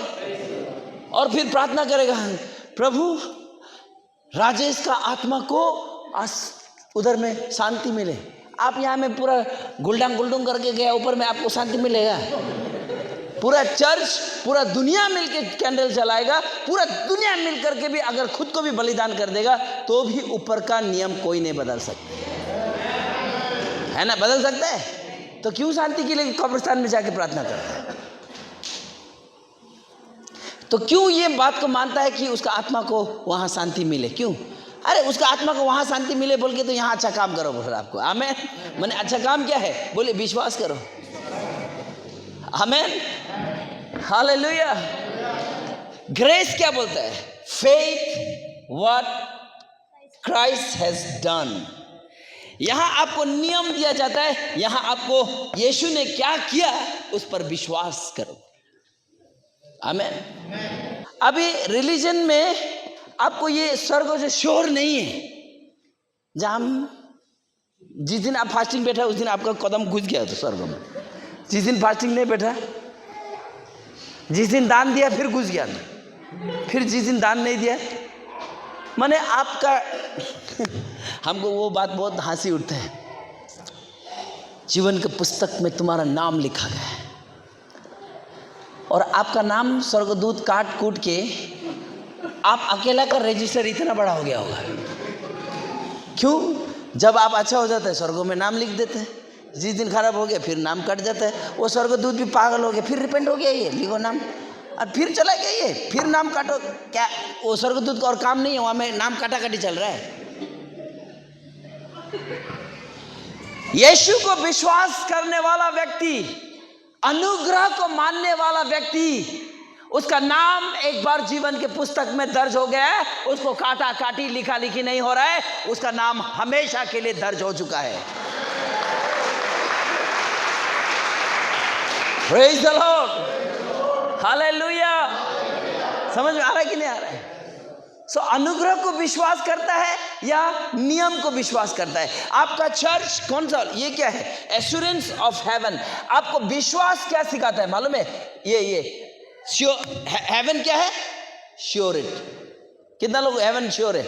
और फिर प्रार्थना करेगा, प्रभु राजेश का आत्मा को उधर में शांति मिले। आप यहाँ में पूरा गुलडंग करके गया, ऊपर में आपको शांति मिलेगा? पूरा चर्च, पूरा दुनिया मिलके कैंडल जलाएगा, पूरा दुनिया मिल करके भी अगर खुद को भी बलिदान कर देगा तो भी ऊपर का नियम कोई नहीं बदल सकता है ना? बदल सकता है तो क्यों शांति के लिए कब्रिस्तान में जाके प्रार्थना करता है? तो क्यों ये बात को मानता है कि उसका आत्मा को वहां शांति मिले? क्यों? अरे उसका आत्मा को वहां शांति मिले बोल के तो यहाँ अच्छा काम करो बोल आपको। आमेन। मैंने अच्छा काम क्या है? बोले विश्वास करो। आमेन, हालेलुया। ग्रेस क्या बोलता है? Faith what Christ has done. यहां आपको नियम दिया जाता है, यहां आपको यीशु ने क्या किया उस पर विश्वास करो। आमेन। अभी रिलीजन में आपको ये स्वर्ग से श्योर नहीं है। जहां जिस दिन आप फास्टिंग बैठा उस दिन आपका कदम घुस गया तो स्वर्ग में। जिस दिन फास्टिंग नहीं बैठा, जिस दिन दान दिया फिर घुस गया, फिर जिस दिन दान नहीं दिया, माने आपका हमको वो बात बहुत हंसी उठता है। जीवन के पुस्तक में तुम्हारा नाम लिखा गया है और आपका नाम स्वर्गदूत काट कूट के आप अकेला का रजिस्टर इतना बड़ा हो गया होगा। क्यों? जब आप अच्छा हो जाता है स्वर्गों में नाम लिख देते हैं, जिस दिन खराब हो गया फिर नाम कट जाता है। वो स्वर्गदूत भी पागल हो गया, फिर रिपेंट हो गया, ये लिखो नाम, और फिर चला गया ये, फिर नाम काटो। क्या वो स्वर्गदूत का और काम नहीं है? वहां में नाम काटा काटी चल रहा है। यीशु को विश्वास करने वाला व्यक्ति, अनुग्रह को मानने वाला व्यक्ति, उसका नाम एक बार जीवन के पुस्तक में दर्ज हो गया है। उसको काटा काटी लिखा लिखी नहीं हो रहा है, उसका नाम हमेशा के लिए दर्ज हो चुका है। Praise the Lord, hallelujah. समझ में आ रहा है कि नहीं आ रहा है? सो अनुग्रह को विश्वास करता है या नियम को विश्वास करता है? आपका चर्च कौन सा? ये क्या है? Assurance of haven. आपको विश्वास क्या सिखाता है मालूम है? ये हेवन क्या है? श्योरिटी। कितना लोग हेवन श्योर है?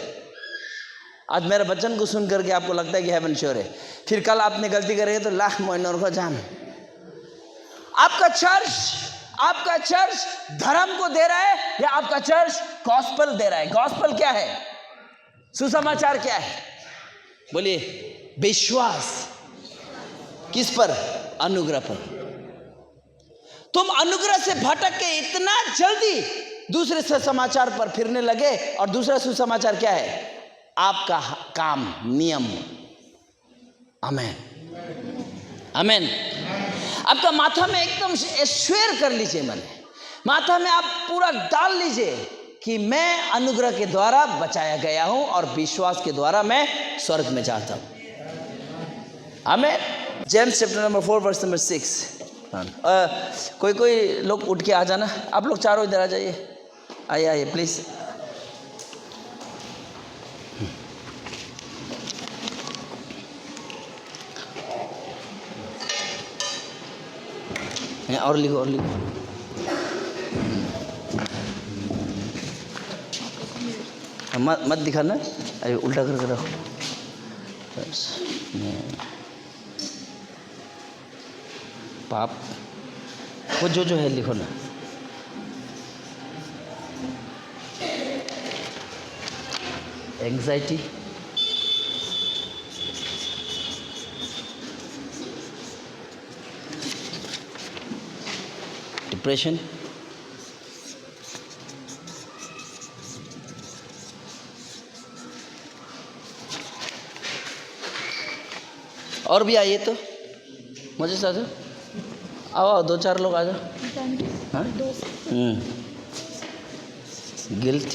आज मेरे बच्चन को सुन करके आपको लगता है कि हेवन श्योर है, फिर कल आपने गलती करेगी तो लाख महीनों को जान। आपका चर्च आपका चर्च धर्म को दे रहा है या आपका चर्च गॉस्पेल दे रहा है? गॉस्पेल क्या है? सुसमाचार क्या है? बोलिए। विश्वास किस पर? अनुग्रह पर। तुम अनुग्रह से भटक के इतना जल्दी दूसरे सुसमाचार पर फिरने लगे, और दूसरा सुसमाचार क्या है? आपका काम, नियम। आमेन, आमेन। आपका माथा में एकदम स्वेर कर लीजिए, माथा में आप पूरा डाल लीजिए कि मैं अनुग्रह के द्वारा बचाया गया हूं और विश्वास के द्वारा मैं स्वर्ग में जाता हूं। Amen. James chapter number 4 verse number 6। कोई लोग उठ के आ जाना। आप लोग चारों इधर आ जाइए, आइए प्लीज। और लिखो, मत दिखाना, अरे उल्टा करके रखो। पाप वो जो है लिखो ना। एंग्जाइटी, डिप्रेशन, और भी आइए तो मुझे साथ आओ, 2-4 लोग आ जाओ। हाँ, गिल्ट,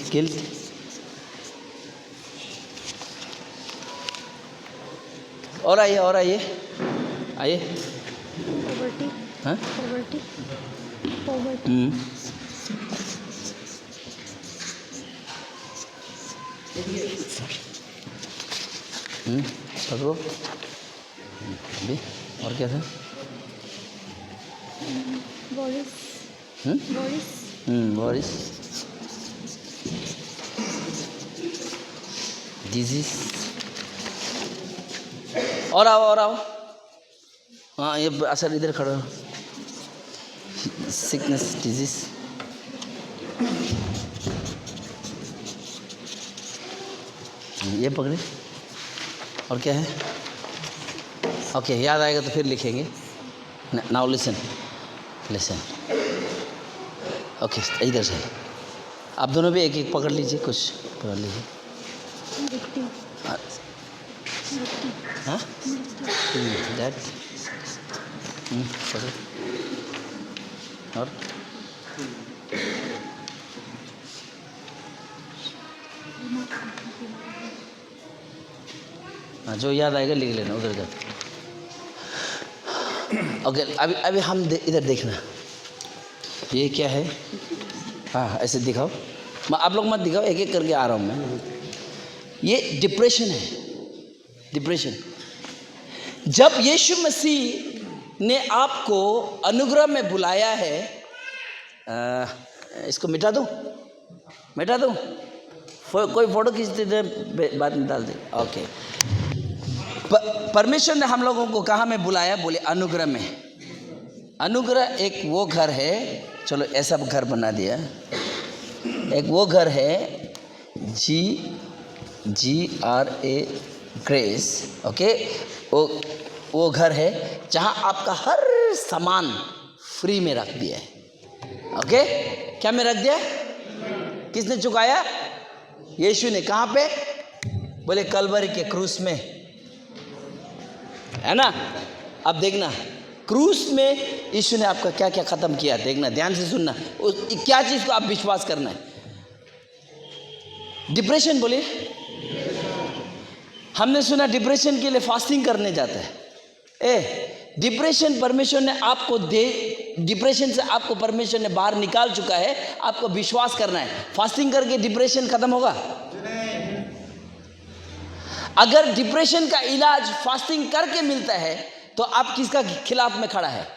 और आइए। हाँ, पकड़ो अभी। और क्या था? Boris, disease. और आओ। हाँ, ये असर इधर खड़ा हो। सिकनेस, डिजीज, ये पकड़े। और क्या है? ओके, याद आएगा तो फिर लिखेंगे। Now listen. ओके, इधर से आप दोनों भी एक पकड़ लीजिए, कुछ पकड़ लीजिए। हाँ, दैट पकड़। और हाँ, जो याद आएगा लिख लेना, उधर जा। ओके, अभी हम इधर देखना। ये क्या है? हाँ, ऐसे दिखाओ। आप लोग मत दिखाओ, एक करके आ रहा हूँ मैं। ये डिप्रेशन है। डिप्रेशन, जब यीशु मसीह ने आपको अनुग्रह में बुलाया है, इसको मिटा दूँ? कोई फोटो खींचते थे, बाद में डाल दे। ओके, परमेश्वर ने हम लोगों को कहाँ में बुलाया? बोले अनुग्रह में। अनुग्रह एक वो घर है, चलो ऐसा घर बना दिया। एक वो घर है, GRA, ग्रेस। ओके, वो घर है जहाँ आपका हर सामान फ्री में रख दिया है। ओके, क्या में रख दिया? किसने चुकाया? यीशु ने। कहाँ पे? बोले कलवरी के क्रूस में, है ना। अब देखना, क्रूस में यीशु ने आपका क्या क्या खत्म किया। देखना, ध्यान से सुनना, क्या चीज को आप विश्वास करना है। डिप्रेशन, बोलिए। हमने सुना डिप्रेशन के लिए फास्टिंग करने जाता है। डिप्रेशन परमेश्वर ने आपको डिप्रेशन से आपको परमेश्वर ने बाहर निकाल चुका है। आपको विश्वास करना है। फास्टिंग करके डिप्रेशन खत्म होगा? अगर डिप्रेशन का इलाज फास्टिंग करके मिलता है तो आप किसका खिलाफ में खड़ा है?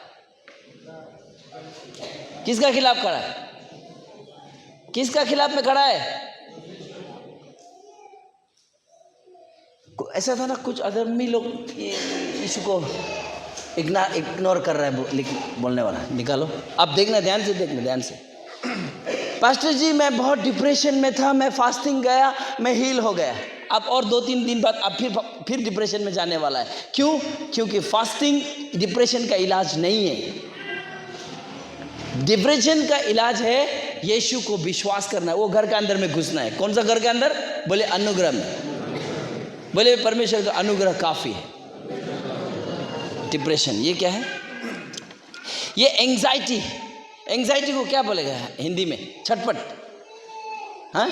किसका खिलाफ खड़ा है? किसका खिलाफ में खड़ा है? ऐसा था ना, कुछ अधर्मी लोग यीशु को इग्नोर कर रहा है बोलने वाला, निकालो। अब देखना, ध्यान से देखना, ध्यान से। पास्टर जी मैं बहुत डिप्रेशन में था, मैं फास्टिंग गया, मैं हील हो गया। अब और 2-3 दिन बाद अब फिर डिप्रेशन में जाने वाला है। क्यों? क्योंकि फास्टिंग डिप्रेशन का इलाज नहीं है। डिप्रेशन का इलाज है यीशु को विश्वास करना, वो घर के अंदर में घुसना है। कौन सा घर के अंदर? बोले अनुग्रह में। बोले परमेश्वर का अनुग्रह काफी है। डिप्रेशन ये क्या है? ये एंजाइटी। एंजाइटी को क्या बोलेगा हिंदी में? छटपट। हाँ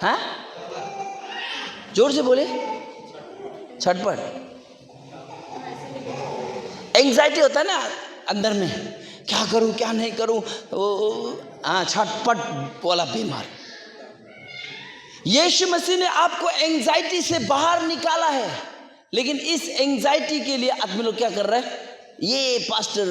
हाँ, जोर से बोले। छटपट। एंजाइटी होता है ना अंदर में, क्या करूं क्या नहीं करूं, हाँ, छटपट वाला बीमार। यीशु मसीह ने आपको एंजाइटी से बाहर निकाला है, लेकिन इस एंजाइटी के लिए आदमी लोग क्या कर रहे हैं? ये पास्टर,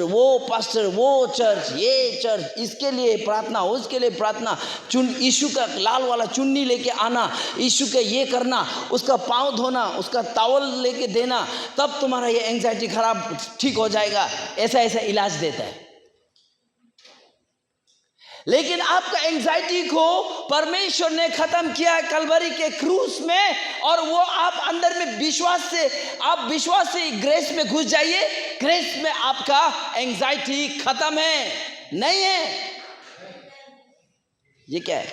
वो चर्च, ये चर्च, इसके लिए प्रार्थना, उसके लिए प्रार्थना, यीशु का लाल वाला चुन्नी लेके आना, यीशु का ये करना, उसका पाँव धोना, उसका टॉवल लेके देना, तब तुम्हारा ये एंजाइटी खराब ठीक हो जाएगा। ऐसा ऐसा इलाज देता है। लेकिन आपका एंजाइटी को परमेश्वर ने खत्म किया कलवरी के क्रूस में, और वो आप अंदर में विश्वास से ग्रेस में घुस जाइए। ग्रेस में आपका एंजाइटी खत्म है, नहीं है। ये क्या है?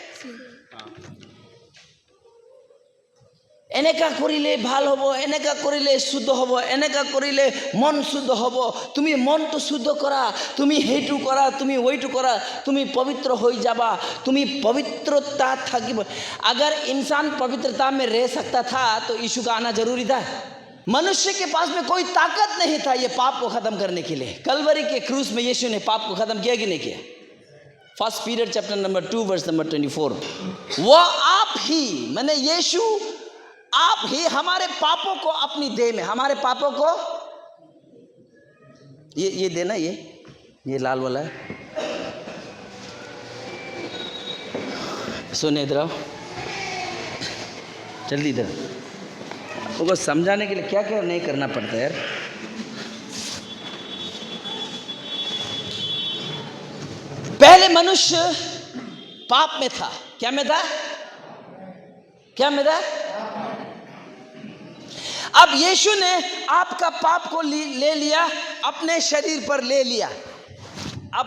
এনেকা কৰিলে ভাল হ'ব, এনেকা কৰিলে শুদ্ধ হ'ব, এনেকা কৰিলে মন শুদ্ধ হ'ব। তুমি মনটো শুদ্ধ কৰা, তুমি সেইটো কৰা, তুমি ওইটো কৰা, তুমি পবিত্ৰ হৈ যাবা, তুমি পবিत्रता থাকিব। अगर इंसान पवित्रता में रह सकता था तो यीशु का आना जरूरी था। मनुष्य के पास में कोई ताकत नहीं था ये पाप को खत्म करने के लिए। कलवरी के क्रूस में यीशु ने पाप को खत्म किया कि नहीं किया? 1 Peter chapter number 2 verse number 24। वो आप ही, मैंने यीशु आप ही हमारे पापों को अपनी देह में, हमारे पापों को, ये देना, ये लाल वाला है, सुने इधर आओ जल्दी इधर। उनको समझाने के लिए क्या क्या नहीं करना पड़ता है यार। पहले मनुष्य पाप में था। क्या में था? क्या में था? अब यीशु ने आपका पाप को ले लिया, अपने शरीर पर ले लिया। अब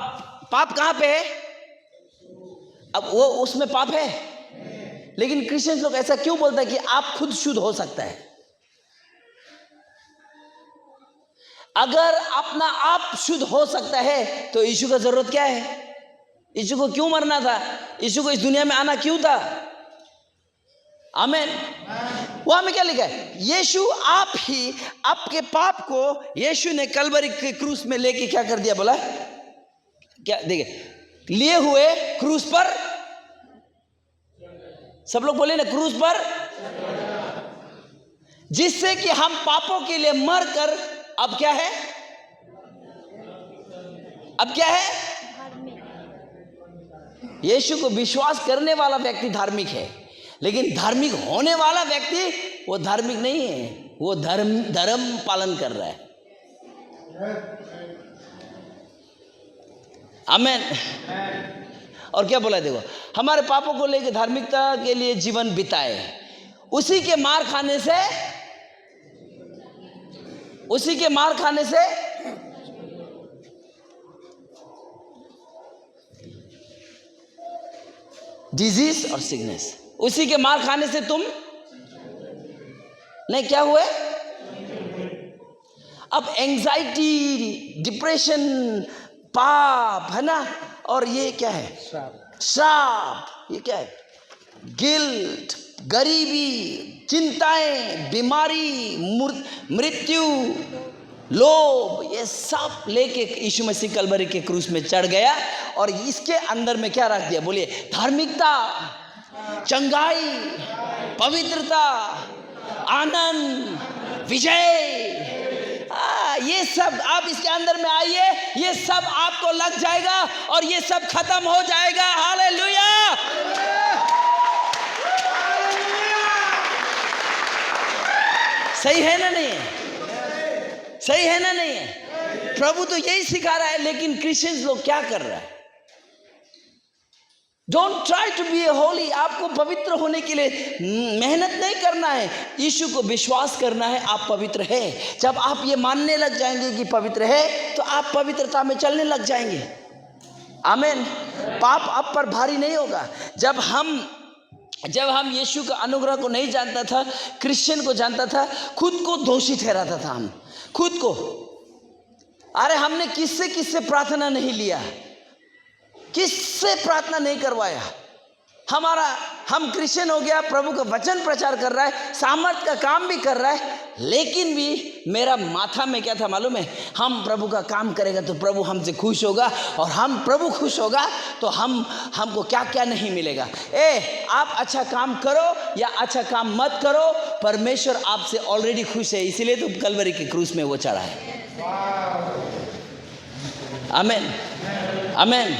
पाप कहां पे है? अब वो उसमें पाप है। लेकिन क्रिश्चियन लोग ऐसा क्यों बोलता है कि आप खुद शुद्ध हो सकता है? अगर अपना आप शुद्ध हो सकता है तो यीशु का जरूरत क्या है? यीशु को क्यों मरना था? यीशु को इस दुनिया में आना क्यों था? आमीन। वहां में क्या लिखा है? यीशु आप ही आपके पाप को यीशु ने कलवरी के क्रूस में लेके क्या कर दिया? बोला क्या? देखिए, लिए हुए क्रूस पर, सब लोग बोले ना, क्रूस पर, जिससे कि हम पापों के लिए मर कर अब क्या है? अब क्या है? यीशु को विश्वास करने वाला व्यक्ति धार्मिक है, लेकिन धार्मिक होने वाला व्यक्ति वो धार्मिक नहीं है, वो धर्म पालन कर रहा है। आमीन। और क्या बोला? देखो, हमारे पापों को लेकर धार्मिकता के लिए जीवन बिताए, उसी के मार खाने से डिजीज और सिकनेस, उसी के मार खाने से तुम नहीं क्या हुए? अब एंजाइटी, डिप्रेशन, पाप है ना, और ये क्या है? श्राप। ये क्या है? गिल्ट, गरीबी, चिंताएं, बीमारी, मृत्यु, लोभ, ये सब लेके यीशु मसीह कलवरी के क्रूस में चढ़ गया, और इसके अंदर में क्या रख दिया? बोलिए, धार्मिकता, चंगाई, पवित्रता, आनंद, विजय। ये सब आप इसके अंदर में आइए, ये सब आपको लग जाएगा और ये सब खत्म हो जाएगा। हालेलुया। सही है ना? नहीं सही है ना? नहीं है? प्रभु तो यही सिखा रहा है, लेकिन क्रिश्चियंस लोग क्या कर रहा है? डोंट ट्राई टू बी ए होली। आपको पवित्र होने के लिए मेहनत नहीं करना है, यीशु को विश्वास करना है, आप पवित्र है। जब आप ये मानने लग जाएंगे कि पवित्र है, तो आप पवित्रता में चलने लग जाएंगे। आमीन। पाप आप पर भारी नहीं होगा। जब हम यीशु का अनुग्रह को नहीं जानता था, क्रिश्चियन को जानता था, खुद को दोषी ठहराता था। हम खुद को, अरे हमने किससे प्रार्थना नहीं लिया, किससे प्रार्थना नहीं करवाया। हम क्रिश्चियन हो गया, प्रभु का वचन प्रचार कर रहा है, सामर्थ का काम भी कर रहा है, लेकिन भी मेरा माथा में क्या था मालूम है? हम प्रभु का काम करेगा तो प्रभु हमसे खुश होगा, और हम प्रभु खुश होगा तो हमको क्या क्या नहीं मिलेगा। आप अच्छा काम करो या अच्छा काम मत करो, परमेश्वर आपसे ऑलरेडी खुश है, इसीलिए तो कलवरी के क्रूस में वो चढ़ा है। आमीन, आमीन।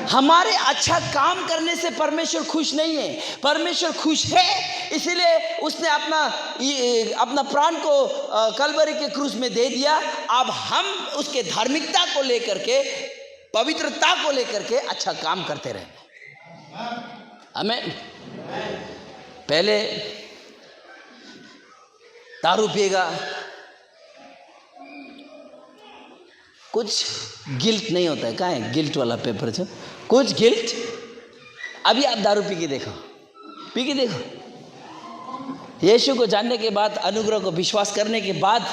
हमारे अच्छा काम करने से परमेश्वर खुश नहीं है। परमेश्वर खुश है, इसीलिए उसने अपना प्राण को कलवरी के क्रूस में दे दिया। अब हम उसके धार्मिकता को लेकर के, पवित्रता को लेकर के अच्छा काम करते रहे। आमीन। पहले दारू पिएगा, कुछ गिल्ट नहीं होता है। कहाँ है गिल्ट वाला पेपर? जो कुछ गिल्ट। अभी आप दारू पी के देखो। यीशु को जानने के बाद, अनुग्रह को विश्वास करने के बाद,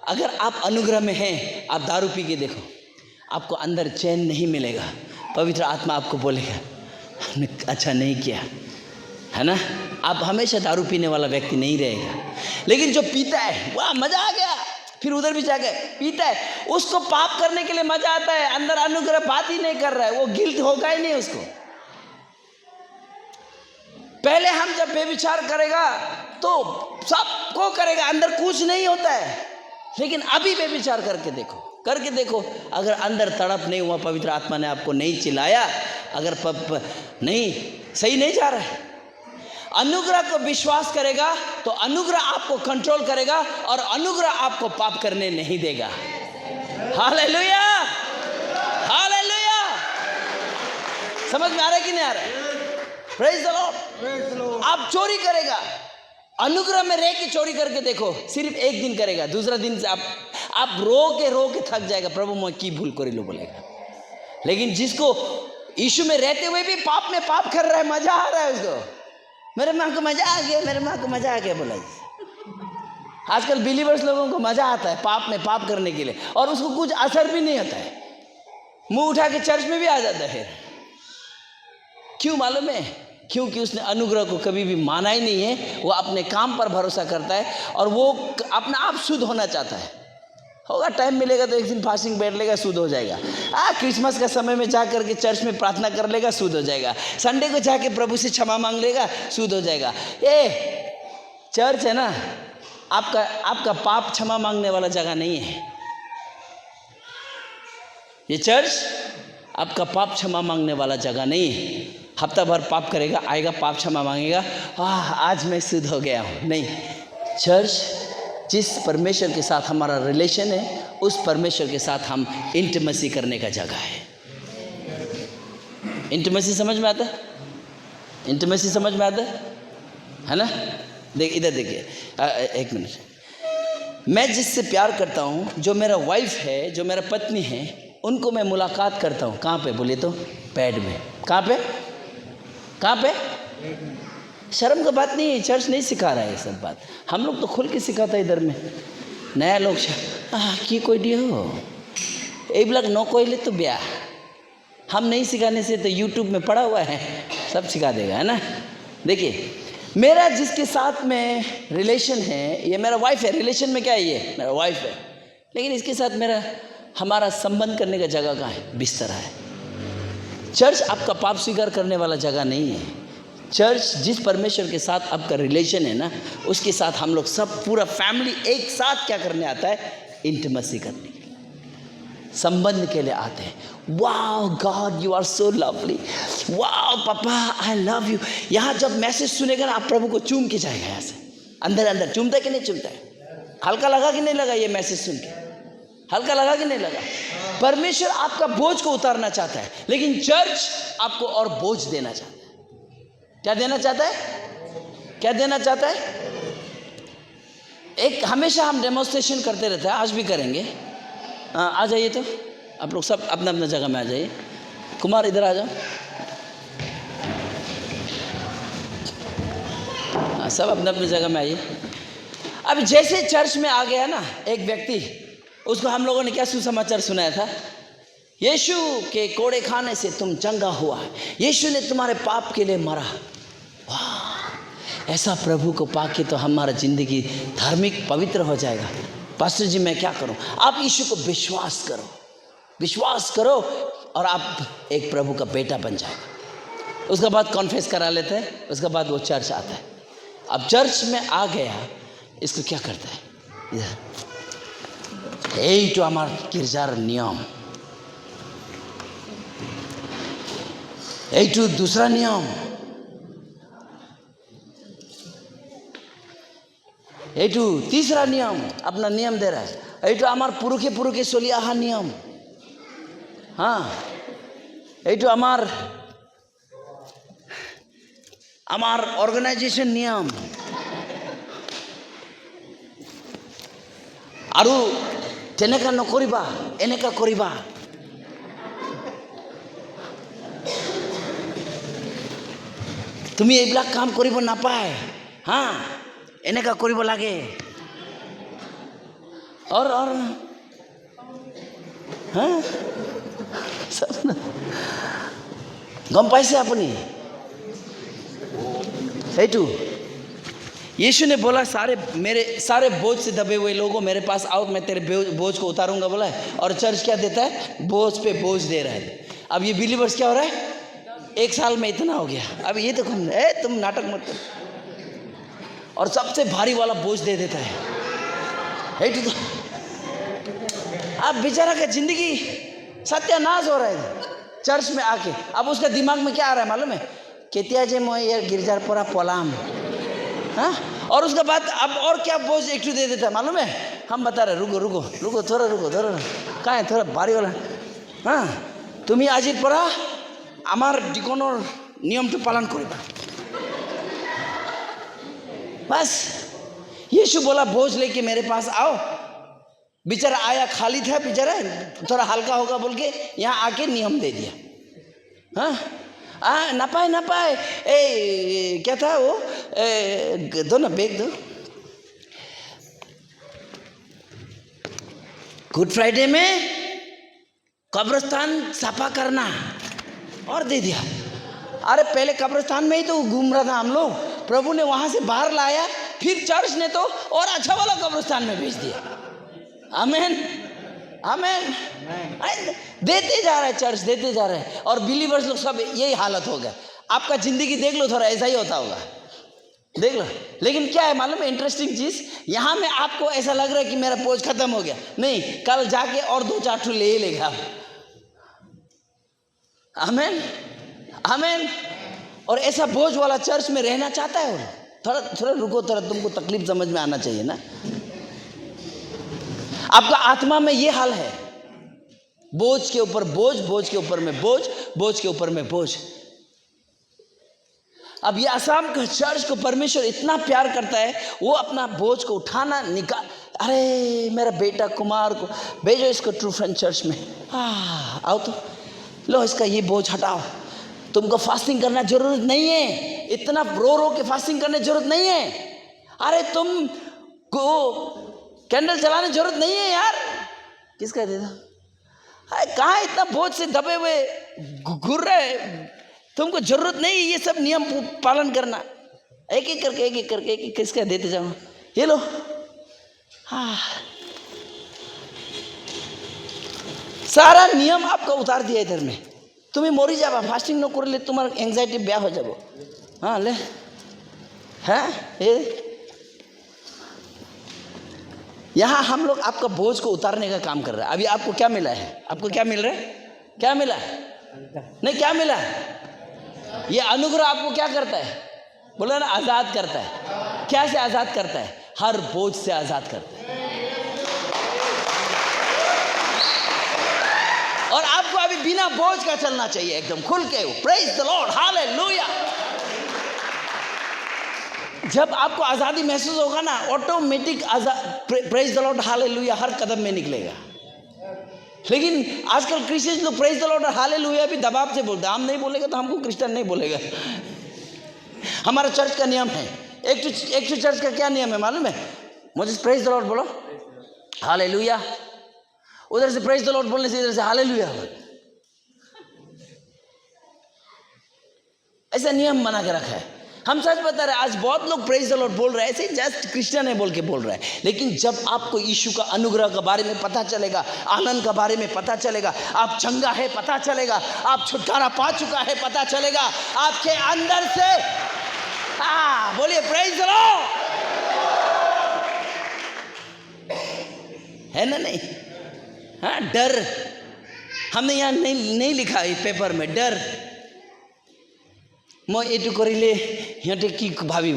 अगर आप अनुग्रह में हैं, आप दारू पी के देखो, आपको अंदर चैन नहीं मिलेगा। पवित्र आत्मा आपको बोलेगा हमने अच्छा नहीं किया, है ना? आप हमेशा दारू पीने वाला व्यक्ति नहीं रहेगा। लेकिन जो पीता है, वाह मजा आ गया, फिर उधर भी जाके पीता है, उसको पाप करने के लिए मजा आता है, अंदर अनुग्रह बात ही नहीं कर रहा है, वो गिल्ट होगा ही नहीं उसको। पहले हम जब बेविचार करेगा तो सबको करेगा, अंदर कुछ नहीं होता है। लेकिन अभी बेविचार करके देखो, अगर अंदर तड़प नहीं हुआ, पवित्र आत्मा ने आपको नहीं चिल्लाया, अगर नहीं सही नहीं जा रहा है, अनुग्रह को विश्वास करेगा तो अनुग्रह आपको कंट्रोल करेगा, और अनुग्रह आपको पाप करने नहीं देगा। Hallelujah, hallelujah. समझ में आ रहा है कि नहीं आ रहा है? Praise the Lord. आप चोरी करेगा, अनुग्रह में रह के चोरी करके देखो, सिर्फ एक दिन करेगा, दूसरा दिन से आप रो के थक जाएगा, प्रभु मैं की भूल कर लो बोलेगा। लेकिन जिसको यीशु में रहते हुए भी पाप में पाप कर रहा है, मजा आ रहा है उसको, मेरे माँ को मजा आ गया बोला। आजकल बिलीवर्स लोगों को मजा आता है पाप में पाप करने के लिए, और उसको कुछ असर भी नहीं होता है, मुंह उठा के चर्च में भी आ जाता है। क्यों मालूम है? क्योंकि उसने अनुग्रह को कभी भी माना ही नहीं है। वो अपने काम पर भरोसा करता है, और वो अपना आप शुद्ध होना चाहता है। होगा, टाइम मिलेगा तो एक दिन फास्टिंग बैठ लेगा, शुद्ध हो जाएगा। क्रिसमस का समय में जा करके चर्च में प्रार्थना कर लेगा, शुद्ध हो जाएगा। संडे को जाके प्रभु से क्षमा मांग लेगा, शुद्ध हो जाएगा। चर्च है ना, आपका पाप क्षमा मांगने वाला जगह नहीं है। ये चर्च आपका पाप क्षमा मांगने वाला जगह नहीं है। हफ्ता भर पाप करेगा, आएगा, पाप क्षमा मांगेगा, आज मैं शुद्ध हो गया हूँ, नहीं। चर्च जिस परमेश्वर के साथ हमारा रिलेशन है, उस परमेश्वर के साथ हम इंटिमेसी करने का जगह है। इंटिमेसी समझ में आता है? इंटिमेसी समझ में आता है ना? इधर देखिए, एक मिनट। मैं जिससे प्यार करता हूँ, जो मेरा वाइफ है, जो मेरा पत्नी है, उनको मैं मुलाकात करता हूँ। कहाँ पे बोलिए तो? बेड में। कहाँ पे? शर्म का बात नहीं है, चर्च नहीं सिखा रहा है ये सब बात। हम लोग तो खुल के सिखाता है इधर में। नया लोग की कोई डी हो एक लग नो कोई ले तो ब्याह, हम नहीं सिखाने से तो यूट्यूब में पड़ा हुआ है, सब सिखा देगा, है ना? देखिए, मेरा जिसके साथ में रिलेशन है, ये मेरा वाइफ है। रिलेशन में क्या है? ये मेरा वाइफ है, लेकिन इसके साथ हमारा संबंध करने का जगह कहाँ है? बिस्तरा है। चर्च आपका पाप स्वीकार करने वाला जगह नहीं है। चर्च जिस परमेश्वर के साथ आपका रिलेशन है ना, उसके साथ हम लोग सब पूरा फैमिली एक साथ क्या करने आता है? इंटिमेसी करने के लिए, संबंध के लिए आते हैं। Wow God you are so lovely, wow papa I love you. यहाँ जब मैसेज सुनेगा ना, आप प्रभु को चूम के जाएगा। यहाँ से अंदर चूमता है कि नहीं चूमता है? हल्का लगा कि नहीं लगा ये मैसेज सुन के? हल्का लगा कि नहीं लगा? परमेश्वर आपका बोझ को उतारना चाहता है, लेकिन चर्च आपको और बोझ देना चाहता है। क्या देना चाहता है? क्या देना चाहता है? एक हमेशा हम डेमोन्स्ट्रेशन करते रहते हैं, आज भी करेंगे। आ जाइए, तो आप लोग सब अपना अपना जगह में आ जाइए। कुमार इधर आ जाओ, सब अपने अपनी जगह में आइए। अब जैसे चर्च में आ गया ना एक व्यक्ति, उसको हम लोगों ने क्या सुसमाचार सुनाया था? यीशु के कोड़े खाने से तुम चंगा हुआ है, यीशु ने तुम्हारे पाप के लिए मरा। वाह, ऐसा प्रभु को पाके तो हमारा जिंदगी धार्मिक पवित्र हो जाएगा। पास्टर जी मैं क्या करूं? आप यीशु को विश्वास करो, विश्वास करो और आप एक प्रभु का बेटा बन जाएगा। उसके बाद कॉन्फेस करा लेते हैं, उसके बाद वो चर्च आता है। अब चर्च में आ गया, इसको क्या करता है? यही तो हमारा गिरजार नियम, यही तो दूसरा नियम, यही तो तीसरा नियम, अपना नियम दे रहा है। यही तो हमार पुरुखे पुरुखे सोलिया नियम, हाँ यही तो हमार ऑर्गेनाइजेशन नियम। आरु तेनेका नकरिबा, एनेका करिबा। तुम्हें এইবিলাক কাম কৰিব নাপায়, हाँ এনেকা কৰিব লাগে। और हाँ सब गम पाइसे अपनी। यीशु ने बोला मेरे सारे बोझ से दबे हुए लोगों मेरे पास आओ, मैं तेरे बोझ को उतारूंगा बोला है। और चर्च क्या देता है? बोझ पे बोझ दे रहा है। अब ये बिलीवर्स क्या हो रहा है? 1 साल में इतना हो गया, अब ये तो तुम नाटक मत करो, और सबसे भारी वाला बोझ दे देता है। तो अब बेचारा का जिंदगी सत्यानाश हो रहा है चर्च में आके। अब उसका दिमाग में क्या आ रहा है मालूम है? केतिया जे मैं यार गिरजार परा पलाम, हाँ। और उसके बाद अब और क्या बोझ एक दे देता है मालूम है? हम बता रहे रुको रुको रुको थोड़ा रुको थोड़ा, कहाँ है थोड़ा भारी वाला, हाँ तुम्हें आज पड़ा आमार डिकोनर नियम तो पालन करेगा। बस यीशु बोला बोझ लेके मेरे पास आओ। बेचारा आया, खाली था बेचारा, थोड़ा हल्का होगा बोल के यहाँ आके नियम दे दिया। हाँ ना पाए ए क्या था वो, दो ना बैग दो। गुड फ्राइडे में कब्रिस्तान सफा करना और दे दिया। अरे पहले कब्रिस्तान में ही तो घूम रहा था हम लोग, प्रभु ने वहां से बाहर लाया, फिर चर्च ने तो और अच्छा वाला कब्रिस्तान में भेज दिया। आमेन आमेन। देते जा रहा है चर्च, देते जा रहा है, और बिलीवर्स लोग सब यही हालत हो गया। आपका जिंदगी देख लो, थोड़ा ऐसा ही होता होगा, देख लो। लेकिन क्या है मालूम है इंटरेस्टिंग चीज? यहाँ में आपको ऐसा लग रहा है कि मेरा बोझ खत्म हो गया, नहीं, कल जाके और 2-4 ठू ले ही लेगा। आमेन आमेन। और ऐसा बोझ वाला चर्च में रहना चाहता है वो। थोड़ा थोड़ा रुको, थोड़ा तुमको तकलीफ समझ में आना चाहिए ना। आपका आत्मा में ये हाल है, बोझ के ऊपर बोझ, बोझ के ऊपर में बोझ, बोझ के ऊपर में बोझ। अब ये आसाम का चर्च को परमेश्वर इतना प्यार करता है, वो अपना बोझ को उठाना निकाल, अरे मेरा बेटा कुमार को भेजो इसको ट्रू फ्रेंड चर्च में, आओ तो लो इसका ये बोझ हटाओ। तुमको फास्टिंग करना जरूरत नहीं है, इतना रो रो के फास्टिंग करने जरूरत नहीं है। अरे तुम को कैंडल जलाने जरूरत नहीं है यार। किसका दे दो, कहाँ इतना बोझ से दबे हुए घूर रहे, तुमको जरूरत नहीं ये सब नियम पालन करना। एक एक करके एक एक करके एक एक किसका देते जाओ, ये लो। हाँ सारा नियम आपका उतार दिया इधर में। तुम्हें मोरी जाबा फास्टिंग न कर ले, तुम्हारा एंजाइटी ब्याह हो जाबो। हाँ ले, हाँ ये यहाँ हम लोग आपका बोझ को उतारने का काम कर रहे हैं। अभी आपको क्या मिला है? आपको क्या मिल रहा है? क्या मिला है? नहीं क्या मिला है? ये अनुग्रह आपको क्या करता है? बोला ना, आज़ाद करता है। क्या से आज़ाद करता है? हर बोझ से आजाद करता है। और आपको अभी बिना बोझ का चलना चाहिए, एकदम खुल के। Praise the Lord, hallelujah. जब आपको आजादी महसूस होगा ना, automatic praise the Lord hallelujah हर कदम में निकलेगा। लेकिन आजकल क्रिश्चियन लोग प्रेज द लॉर्ड और हालेलुया भी दबाव से बोलते हैं। हम नहीं बोलेगा तो हमको क्रिश्चियन नहीं बोलेगा। हमारा चर्च का नियम है, एक चर्च का क्या नियम है मालूम है? मुझे प्रेज द लॉर्ड बोलो, हालेलुया। उधर से प्रेज द लॉर्ड बोलने से इधर से हालेलुया। ऐसा नियम बना के रखा है। हम सच बता रहे हैं, आज बहुत लोग प्रेज द लॉर्ड बोल रहे हैं, ऐसे जस्ट क्रिश्चियन है बोल के बोल रहे हैं। लेकिन जब आपको यीशु का अनुग्रह के बारे में पता चलेगा, आनंद के बारे में पता चलेगा, आप चंगा है पता चलेगा, आप छुटकारा पा चुका है पता चलेगा, आपके अंदर से बोलिए प्रेज द लॉर्ड, है ना? नहीं, हाँ, डर हमने यहाँ नहीं लिखा है पेपर में, डर मैं एटू करिले यहाँ की भाभी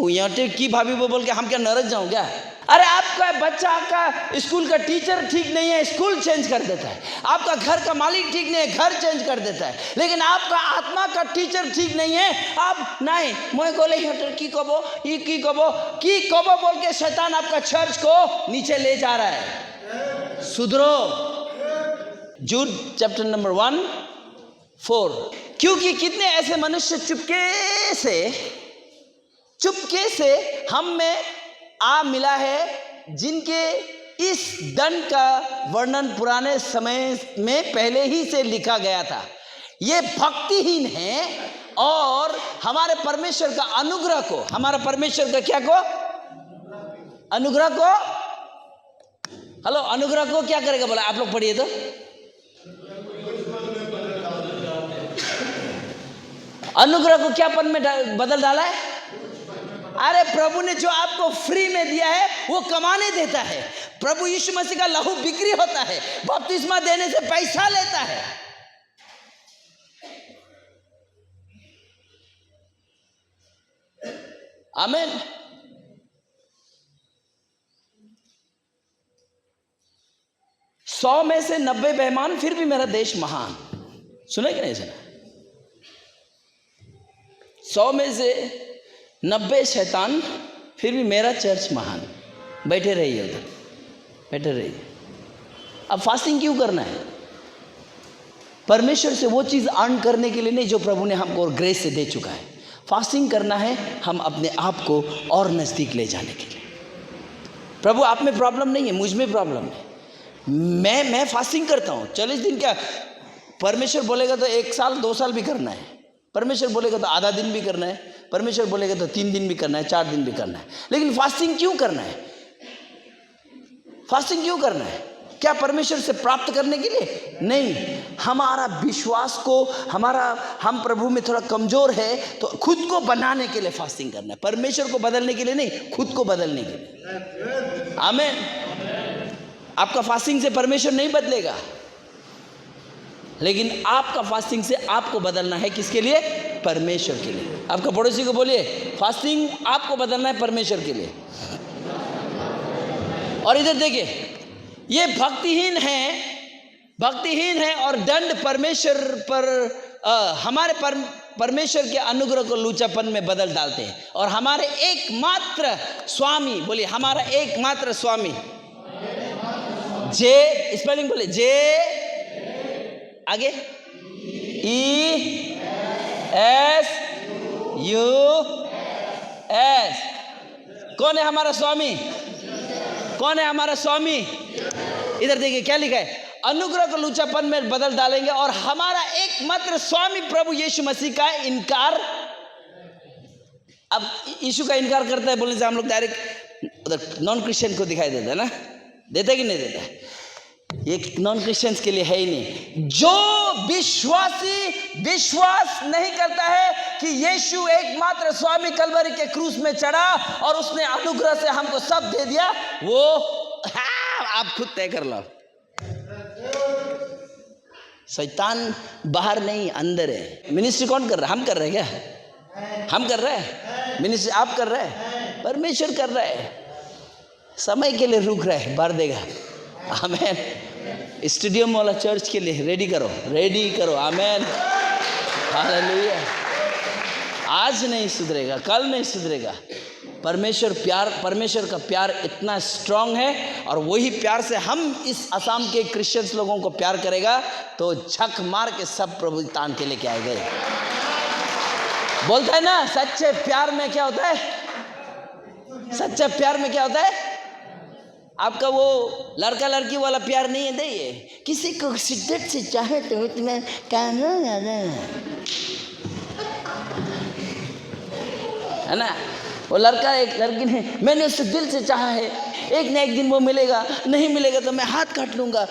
यहाँ की भाभी बोल के हम क्या नरक जाऊँ क्या? अरे आपका बच्चा का स्कूल का टीचर ठीक नहीं है, स्कूल चेंज कर देता है। आपका घर का मालिक ठीक नहीं है, घर चेंज कर देता है। लेकिन आपका आत्मा का टीचर ठीक नहीं है, आप नहीं मैं बोले यहाँ की कबो ये की कबो बोल के शैतान आपका चर्च को नीचे ले जा रहा है। सुधरो। जूड चैप्टर नंबर 1:4। क्योंकि कितने ऐसे मनुष्य चुपके से हम में आ मिला है, जिनके इस दंड का वर्णन पुराने समय में पहले ही से लिखा गया था। ये भक्तिहीन हैं और हमारे परमेश्वर का अनुग्रह को, हमारा परमेश्वर का क्या को? अनुग्रह को, हेलो, अनुग्रह को क्या करेगा बोला? आप लोग पढ़िए तो। अनुग्रह को क्या पन में बदल डाला है? अरे प्रभु ने जो आपको फ्री में दिया है वो कमाने देता है। प्रभु यीशु मसीह का लहू बिक्री होता है, बपतिस्मा देने से पैसा लेता है। आमीन। सौ में से 90 बेईमान, फिर भी मेरा देश महान। सुना कि नहीं सुना? 100 में से 90 शैतान, फिर भी मेरा चर्च महान। बैठे रहिए उधर, बैठे रहिए। अब फास्टिंग क्यों करना है? परमेश्वर से वो चीज़ अर्न करने के लिए नहीं जो प्रभु ने हमको ग्रेस से दे चुका है। फास्टिंग करना है हम अपने आप को और नज़दीक ले जाने के लिए। प्रभु आप में प्रॉब्लम नहीं है, मुझ में प्रॉब्लम है। मैं फास्टिंग करता हूँ 40 दिन। क्या परमेश्वर बोलेगा तो 1 साल 2 साल भी करना है, परमेश्वर बोलेगा तो आधा दिन भी करना है, परमेश्वर बोलेगा तो 3 दिन भी करना है, 4 दिन भी करना है। लेकिन फास्टिंग क्यों करना है? फास्टिंग क्यों करना है? क्या परमेश्वर से प्राप्त करने के लिए? नहीं, हमारा विश्वास को, हम प्रभु में थोड़ा कमजोर है तो खुद को बनाने के लिए फास्टिंग करना है। परमेश्वर को बदलने के लिए नहीं, खुद को बदलने के लिए। आमीन। आपका फास्टिंग से परमेश्वर नहीं बदलेगा, लेकिन आपका फास्टिंग से आपको बदलना है। किसके लिए? परमेश्वर के लिए। आपका पड़ोसी को बोलिए फास्टिंग आपको बदलना है परमेश्वर के लिए। और इधर देखिए, ये भक्तिहीन है और दंड परमेश्वर पर हमारे परमेश्वर के अनुग्रह को लूचापन में बदल डालते हैं। और हमारे एकमात्र स्वामी, बोलिए हमारा एकमात्र स्वामी, जे स्पेलिंग बोले, जे आगे ESUS। कौन है हमारा स्वामी? कौन है हमारा स्वामी? इधर देखिए क्या लिखा है, अनुग्रह को लूचापन में बदल डालेंगे और हमारा एकमात्र स्वामी प्रभु यीशु मसीह का इनकार। अब यीशु का इनकार करता है बोलने से हम लोग डायरेक्ट उधर नॉन क्रिश्चियन को दिखाई देता है ना, देता है कि नहीं देता है? ये नॉन क्रिश्चियंस के लिए है ही नहीं। जो विश्वासी विश्वास नहीं करता है कि यीशु एकमात्र स्वामी कलवरी के क्रूस में चढ़ा और उसने अनुग्रह से हमको सब दे दिया, वो आप खुद तय कर लो। शैतान बाहर नहीं अंदर है। मिनिस्ट्री कौन कर रहा है? हम कर रहे हैं क्या? हम कर रहे हैं मिनिस्ट्री? आप कर रहे हैं? परमेश्वर कर रहा है। समय के लिए रुक रहा है, भर देगा। आमेन। स्टेडियम वाला चर्च के लिए रेडी करो। आमेन, हालेलुया। आज नहीं सुधरेगा, कल नहीं सुधरेगा। परमेश्वर का प्यार इतना स्ट्रांग है, और वही प्यार से हम इस असम के क्रिश्चियंस लोगों को प्यार करेगा तो झक मार के सब प्रभु तान के लेके आए गए। बोलता है ना, सच्चे प्यार में क्या होता है? सच्चा प्यार में क्या होता है? आपका वो लड़का लड़की वाला प्यार नहीं है। दे ये किसी को शिद्दत से चाहे तो इतना कहना है ना। वो लड़का एक लड़की ने, मैंने उससे दिल से चाहा है, एक न एक दिन वो मिलेगा, नहीं मिलेगा तो मैं हाथ काट लूंगा।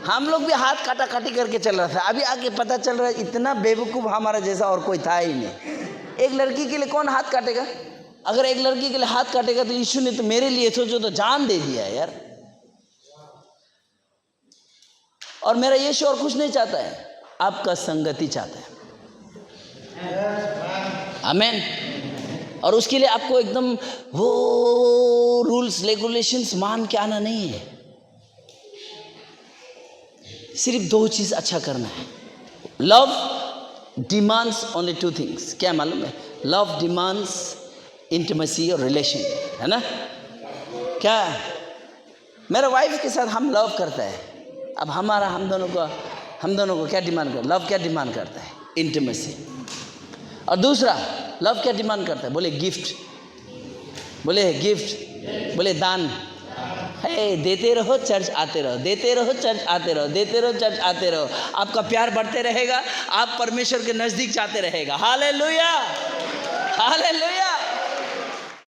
हम लोग भी हाथ काटा काटी करके चल रहा था, अभी आके पता चल रहा है इतना बेवकूफ़ हमारा जैसा और कोई था ही नहीं। एक लड़की के लिए कौन हाथ काटेगा? अगर एक लड़की के लिए हाथ काटेगा तो यीशु ने तो मेरे लिए सोचो तो जान दे दिया है यार। और मेरा यीशु और कुछ नहीं चाहता है, आपका संगति चाहता है। आमेन। और उसके लिए आपको एकदम वो रूल्स रेगुलेशंस मान के आना नहीं है, सिर्फ दो चीज अच्छा करना है। Love demands only two things. क्या मालूम है? लव डिमांड्स इंटीमेसी और रिलेशन, है ना। क्या मेरा वाइफ के साथ हम लव करता है, अब हम दोनों को क्या डिमांड कर? लव क्या डिमांड करता है? इंटीमेसी। और दूसरा लव क्या डिमांड करता है? बोले गिफ्ट, बोले दान। है, देते रहो चर्च आते रहो, देते रहो चर्च आते रहो, देते रहो चर्च आते रहो। आपका प्यार बढ़ते रहेगा, आप परमेश्वर के नजदीक जाते रहेगा। Hallelujah, hallelujah.